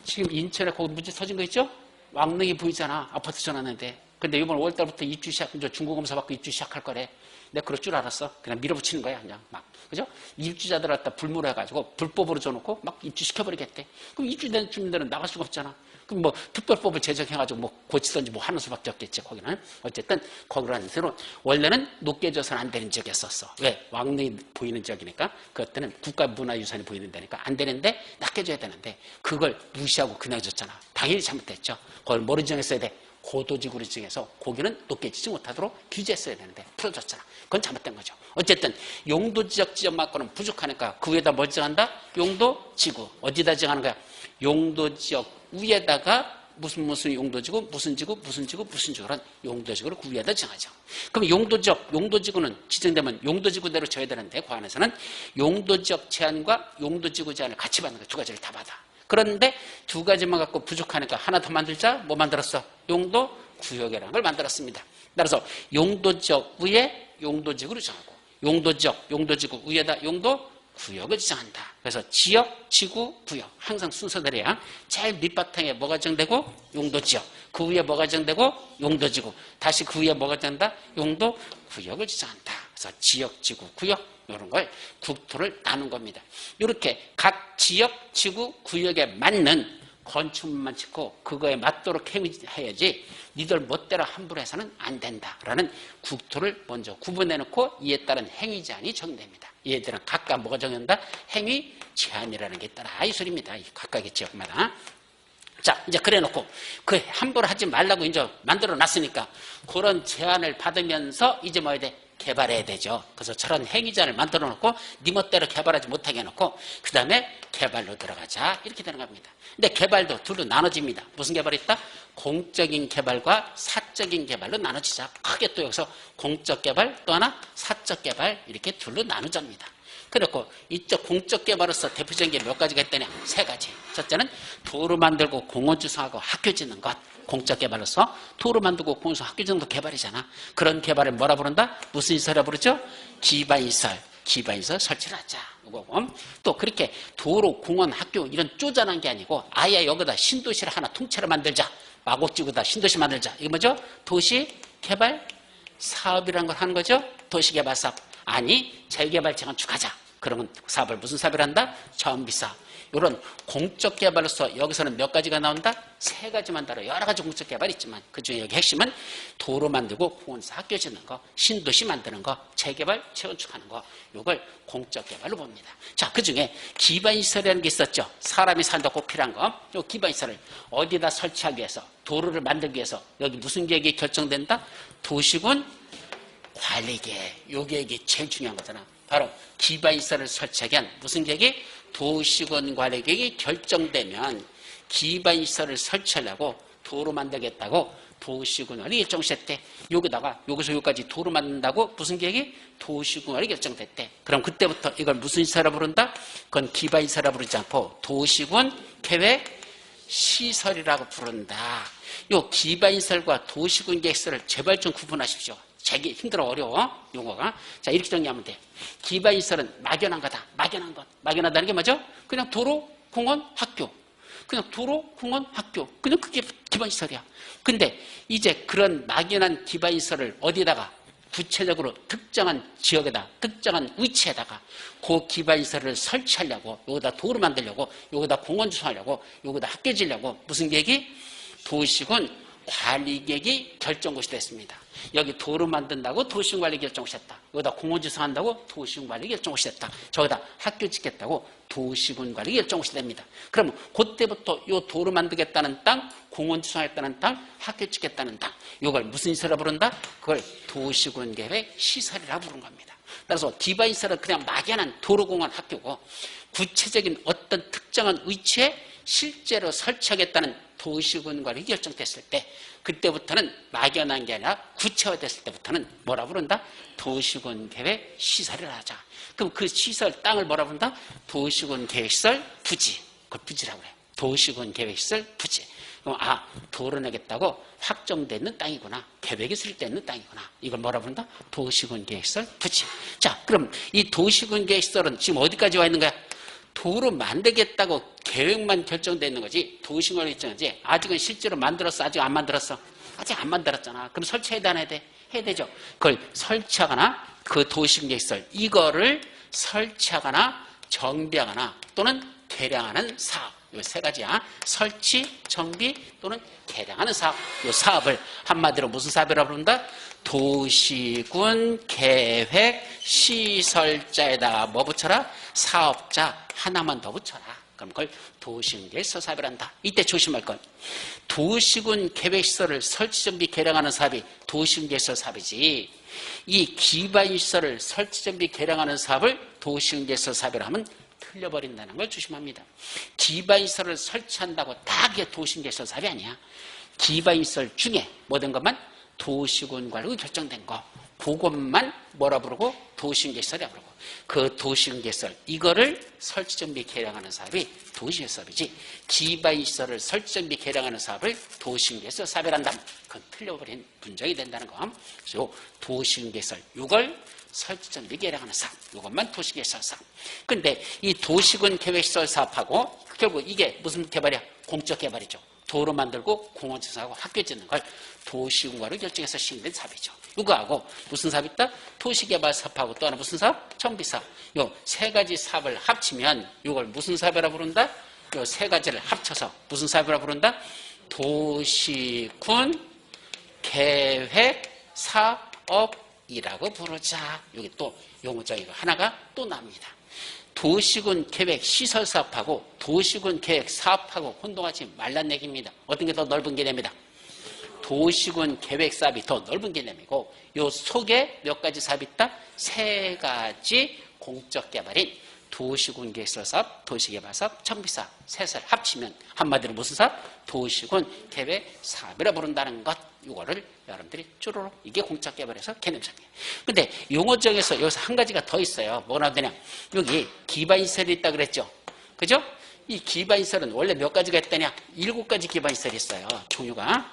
지금 인천에 거기 문제 터진 거 있죠? 왕릉이 보이잖아. 아파트 지어놨는데. 근데 이번 5월달부터 입주 이제 중고검사 받고 입주 시작할 거래. 내가 그럴 줄 알았어. 그냥 밀어붙이는 거야. 그냥 막. 그죠? 입주자들 갖다 불물해가지고 불법으로 줘놓고 막 입주시켜버리겠대. 그럼 입주된 주민들은 나갈 수가 없잖아. 그럼 뭐 특별법을 제정해가지고 뭐 고치든지 뭐 하는 수밖에 없겠지. 거기는. 어쨌든 거기라는 대로 원래는 높게 져서는 안 되는 지역이었었어. 왜? 왕릉이 보이는 지역이니까. 그때는 국가문화유산이 보이는 데니까 안 되는데 낮게 줘야 되는데 그걸 무시하고 그냥 줬잖아. 당연히 잘못됐죠. 그걸 뭐로 지정했어야 돼? 고도지구로 지정해서 거기는 높게 지지 못하도록 규제했어야 되는데 풀어줬잖아. 그건 잘못된 거죠. 어쨌든 용도지역 지역만큼은 부족하니까 그 위에다 뭘 지정한다? 용도지구. 어디다 지정하는 거야? 용도지역 위에다가 무슨 용도지구, 무슨 지구라는 용도지구를 그 위에다 정하죠. 그럼 용도지구는 지정되면 용도지구대로 져야 되는데 그 안에서는 용도지역 제한과 용도지구 제한을 같이 받는 거야. 두 가지를 다 받아. 그런데 두 가지만 갖고 부족하니까 하나 더 만들자. 뭐 만들었어? 용도구역이라는 걸 만들었습니다. 따라서 용도지역 위에 용도지구를 정하고 용도지구 위에다 용도구역을 지정한다. 그래서 지역, 지구, 구역 항상 순서대로야. 제일 밑바탕에 뭐가 정되고 용도지역, 그 위에 뭐가 정되고 용도지구, 다시 그 위에 뭐가 정된다? 용도구역을 지정한다. 그래서 지역, 지구, 구역 이런 걸 국토를 나눈 겁니다. 이렇게 각 지역, 지구, 구역에 맞는 건축물만 짓고 그거에 맞도록 해야지 니들 멋대로 함부로 해서는 안 된다라는 국토를 먼저 구분해놓고 이에 따른 행위 제한이 정됩니다. 이에 따른 각각 뭐가 정한다? 행위 제한이라는 게 있더라. 이 소리입니다. 각각의 지역마다. 자, 이제 그래놓고 그 함부로 하지 말라고 이제 만들어 놨으니까 그런 제한을 받으면서 이제 뭐 해야 돼? 개발해야 되죠. 그래서 저런 행위자를 만들어 놓고 네 멋대로 개발하지 못하게 해놓고 그 다음에 개발로 들어가자 이렇게 되는 겁니다. 근데 개발도 둘로 나눠집니다. 무슨 개발이 있다? 공적인 개발과 사적인 개발로 나눠지자. 크게 또 여기서 공적 개발 또 하나 사적 개발 이렇게 둘로 나누자입니다. 그렇고 이쪽 공적 개발로서 대표적인 게 몇 가지가 있다냐? 세 가지. 첫째는 도로 만들고 공원 주성하고 학교 짓는 것. 공적 개발로서 도로 만들고 공원 주성 학교 짓는 것 개발이잖아. 그런 개발을 뭐라 부른다? 무슨 시설이라 부르죠? 기반시설. 기반시설 설치를 하자. 이거고. 또 그렇게 도로, 공원, 학교 이런 쪼잔한 게 아니고 아예 여기다 신도시를 하나 통째로 만들자. 마곡지구다 신도시 만들자. 이게 뭐죠? 도시개발 사업이라는 걸 하는 거죠. 도시개발 사업. 아니 재개발 재건축하자. 그러면 사업을 무슨 사업을 한다? 정비사업. 이런 공적 개발로서 여기서는 몇 가지가 나온다? 세 가지만 다뤄. 여러 가지 공적 개발이 있지만 그중에 여기 핵심은 도로 만들고 공원에서 학교 짓는 거, 신도시 만드는 거, 재개발, 재건축하는 거. 이걸 공적 개발로 봅니다. 자, 그중에 기반시설이라는 게 있었죠. 사람이 산다 꼭 필요한 거. 이 기반시설을 어디다 설치하기 위해서, 도로를 만들기 위해서 여기 무슨 계획이 결정된다? 도시군 관리계획. 요 계획이 제일 중요한 거잖아. 바로 기반시설을 설치하기 위한 무슨 계획이? 도시군 관리계획이 결정되면 기반시설을 설치하려고 도로 만들겠다고 도시군관리 결정됐대. 여기다가 여기서 여기까지 도로 만든다고 무슨 계획이? 도시군관리 결정됐대. 그럼 그때부터 이걸 무슨 시설이라고 부른다? 그건 기반시설이라고 부르지 않고 도시군 계획 시설이라고 부른다. 요 기반시설과 도시군 계획시설을 제발 좀 구분하십시오. 되게 힘들어 어려워 용어가. 자, 이렇게 정리하면 돼. 기반시설은 막연한 거다. 막연한 것. 막연하다는 게 뭐죠? 그냥 도로, 공원, 학교. 그냥 도로, 공원, 학교. 그냥 그게 기반시설이야. 근데 이제 그런 막연한 기반시설을 어디다가 구체적으로 특정한 지역에다 특정한 위치에다가 그 기반시설을 설치하려고 여기다 도로 만들려고 여기다 공원 조성하려고 여기다 학교 지려고 무슨 계획이? 도시군 관리계획이 결정고시 됐습니다. 여기 도로 만든다고 도시군관리 결정고시 됐다. 여기다 공원 조성한다고 도시군관리 결정고시 됐다. 저기다 학교 짓겠다고 도시군관리 결정고시 됩니다. 그러면 그때부터 이 도로 만들겠다는 땅, 공원 조성하겠다는 땅, 학교 짓겠다는 땅, 이걸 무슨 시설이라고 부른다? 그걸 도시군계획 시설이라고 부르는 겁니다. 따라서 기반시설은 그냥 막연한 도로, 공원, 학교고 구체적인 어떤 특정한 위치에 실제로 설치하겠다는 도시군관리 결정됐을 때 그때부터는 막연한 게 아니라 구체화됐을 때부터는 뭐라 부른다? 도시군 계획 시설을 하자. 그럼 그 시설 땅을 뭐라 부른다? 도시군 계획시설 부지. 그걸 부지라고 그래요. 도시군 계획시설 부지. 그럼 도로 내겠다고 확정되어 있는 땅이구나. 계획이 설정되어 있는 땅이구나. 이걸 뭐라 부른다? 도시군 계획시설 부지. 자, 그럼 이 도시군 계획시설은 지금 어디까지 와 있는 거야? 도로 만들겠다고 계획만 결정되어 있는 거지 도시군관리 결정이지 아직은 실제로 만들었어? 아직 안 만들었어? 아직 안 만들었잖아. 그럼 설치해야 돼? 안 해야 돼? 해야 되죠. 그걸 설치하거나 그 도시군계획시설 이거를 설치하거나 정비하거나 또는 개량하는 사업. 이 세 가지야. 설치, 정비 또는 개량하는 사업. 이 사업을 한마디로 무슨 사업이라고 부른다? 도시군 계획 시설자에다 뭐 붙여라? 사업자 하나만 더 붙여라. 그럼 그걸 도시군 계획시설 사업을 한다. 이때 조심할 건 도시군 계획시설을 설치, 정비, 개량하는 사업이 도시군 계획시설 사업이지 이 기반시설을 설치, 정비, 개량하는 사업을 도시군 계획시설 사업이라 하면 틀려버린다는 걸 조심합니다. 기반시설을 설치한다고 다 그게 도시군 계획시설 사업이 아니야. 기반시설 중에 모든 것만 도시군 관리로 결정된 거 그것만 뭐라 부르고 도시군 계획시설이라고 부르고 그 도시군 계획시설 이거를 설치, 정비, 개량하는 사업이 도시군 사업이지 기반시설을 설치, 정비, 개량하는 사업을 도시군 계획시설 사업이라 한다면 그건 틀려버린 분정이 된다는 거. 그래서 도시군 계획시설 이걸 설치, 정비, 개량하는 사업 이것만 도시군 계획시설 사업. 근데 이 도시군 계획시설 사업하고 결국 이게 무슨 개발이야? 공적 개발이죠. 도로 만들고 공원 조성하고 학교 짓는 걸 도시군관리 결정해서 시행된 사업이죠. 이거하고 무슨 사업 있다? 도시개발 사업하고 또 하나 무슨 사업? 정비사업. 요 세 가지 사업을 합치면 이걸 무슨 사업이라고 부른다? 요 세 가지를 합쳐서 무슨 사업이라고 부른다? 도시군 계획 사업이라고 부르자. 여기 또 용어자 이거 하나가 또 납니다. 도시군 계획 시설 사업하고 도시군 계획 사업하고 혼동하지 말란 얘기입니다. 어떤 게 더 넓은 개념이다? 도시군 계획 사업이 더 넓은 개념이고 요 속에 몇 가지 사업이 있다? 3가지 공적 개발인 도시군계획사업, 도시개발사업, 정비사업, 셋을 합치면 한마디로 무슨 사업? 도시군 계획 사업이라 부른다는 것. 이거를 여러분들이 쭈루루 이게 공적 개발에서 개념상이에요. 근데 용어정에서 여기서 한 가지가 더 있어요. 뭐라 되냐? 여기 기반시설이 있다 그랬죠. 그죠? 이 기반시설은 원래 몇 가지가 있다냐? 7가지 기반시설이 있어요. 종류가.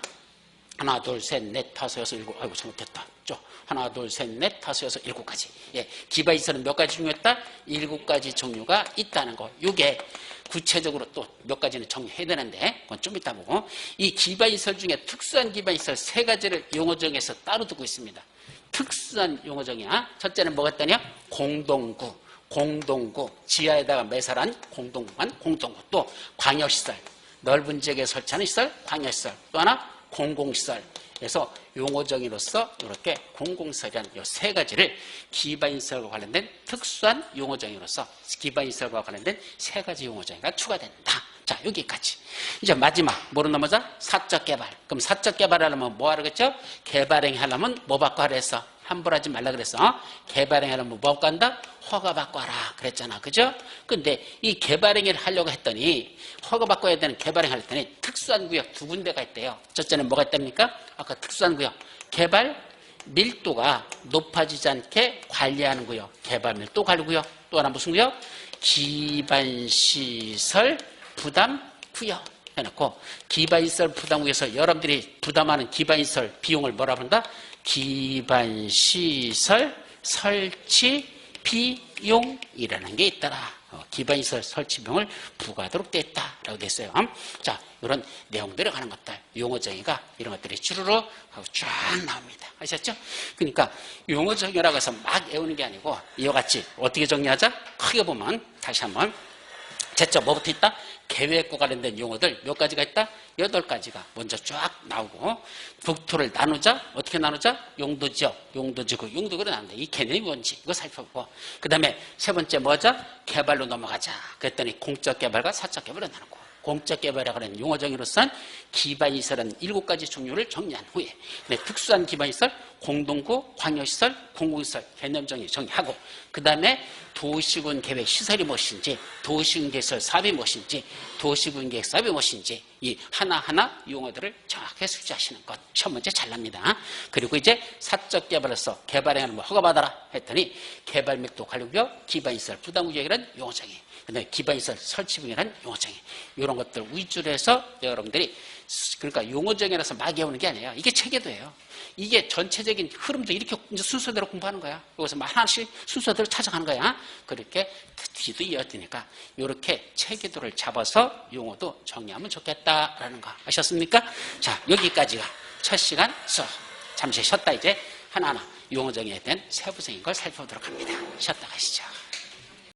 하나, 둘, 셋, 넷, 다섯, 여섯, 일곱. 아이고, 잘못했다. 하나, 둘, 셋, 넷, 다섯, 여섯, 7가지. 예. 기반시설은 몇 가지 종류였다? 7가지 종류가 있다는 거. 이게 구체적으로 또 몇 가지는 정리해야 되는데, 그건 좀 이따 보고. 이 기반시설 중에 특수한 기반시설 3가지를 용어정에서 따로 두고 있습니다. 특수한 용어정이야. 첫째는 뭐가 있다냐? 공동구. 공동구. 지하에다가 매설한 공동구만 공동구. 또 광역시설. 넓은 지역에 설치하는 시설, 광역시설. 또 하나, 공공시설. 그래서 용어정의로서 이렇게 공공시설이라는 이 3가지를 기반시설과 관련된 특수한 용어정의로서 기반시설과 관련된 3가지 용어정의가 추가된다. 자, 여기까지. 이제 마지막 뭐로 넘어자? 사적 개발. 그럼 사적 개발하려면 뭐 하라 그랬죠? 개발행위 하려면 뭐 받고 하라 했어? 함부로 하지 말라 그랬어. 개발행위 하려면 뭐 받고 한다? 허가 받고 하라 그랬잖아. 그죠? 근데 이 개발행위를 하려고 했더니 허가 받고 해야 되는 개발행위를 했더니 특수한 구역 2군데가 있대요. 첫째는 뭐가 있답니까? 아까 특수한 구역. 개발 밀도가 높아지지 않게 관리하는 구역. 개발 밀도 관리 구역. 또 하나 무슨 구역? 기반시설 부담 구역. 해놓고 기반시설 부담 구역에서 여러분들이 부담하는 기반시설 비용을 뭐라 부른다? 기반시설 설치 비용이라는 게 있더라. 기반시설 설치 비용을 부과하도록 되어 있다라고 되어 있어요. 자, 이런 내용들에 관한 것들, 용어정의가 이런 것들이 주르르 하고 쫙 나옵니다. 아셨죠? 그러니까 용어정의라고 해서 막 외우는 게 아니고 이와 같이 어떻게 정리하자? 크게 보면 다시 한번 제점 뭐부터 있다? 계획과 관련된 용어들 몇 가지가 있다? 8가지가 먼저 쫙 나오고 국토를 나누자. 어떻게 나누자? 용도지역, 용도지구, 용도구로 나눈다. 이 개념이 뭔지 이거 살펴보고 그 다음에 세 번째 뭐자? 개발로 넘어가자. 그랬더니 공적 개발과 사적 개발로 나누고 공적 개발이라고 하는 용어정의로선 기반시설은 7가지 종류를 정리한 후에 특수한 기반시설, 공동구, 광역시설, 공공시설 개념 정리하고 그 다음에 도시군 계획 시설이 무엇인지, 도시군 계획 사업이 무엇인지, 도시군 계획 사업이 무엇인지 이 하나하나 용어들을 정확하게 숙지하시는 것. 첫 번째 잘납니다. 그리고 이제 사적 개발로서 개발행위를 허가받아라 했더니 개발 밀도 관리구역, 기반시설 부담구역이라는 용어정의. 근데 기반시설 설치비용이라는 용어정의. 이런 것들 위주로 해서 여러분들이 그러니까 용어정의라서 막 외우는 게 아니에요. 이게 체계도예요. 이게 전체적인 흐름도 이렇게 순서대로 공부하는 거야. 여기서 하나씩 순서대로 찾아가는 거야. 그렇게 뒤도 이어지니까 이렇게 체계도를 잡아서 용어도 정리하면 좋겠다라는 거 아셨습니까? 자, 여기까지가 첫 시간 수업. 잠시 쉬었다 이제 하나하나 용어정의에 대한 세부적인 걸 살펴보도록 합니다. 쉬었다 가시죠.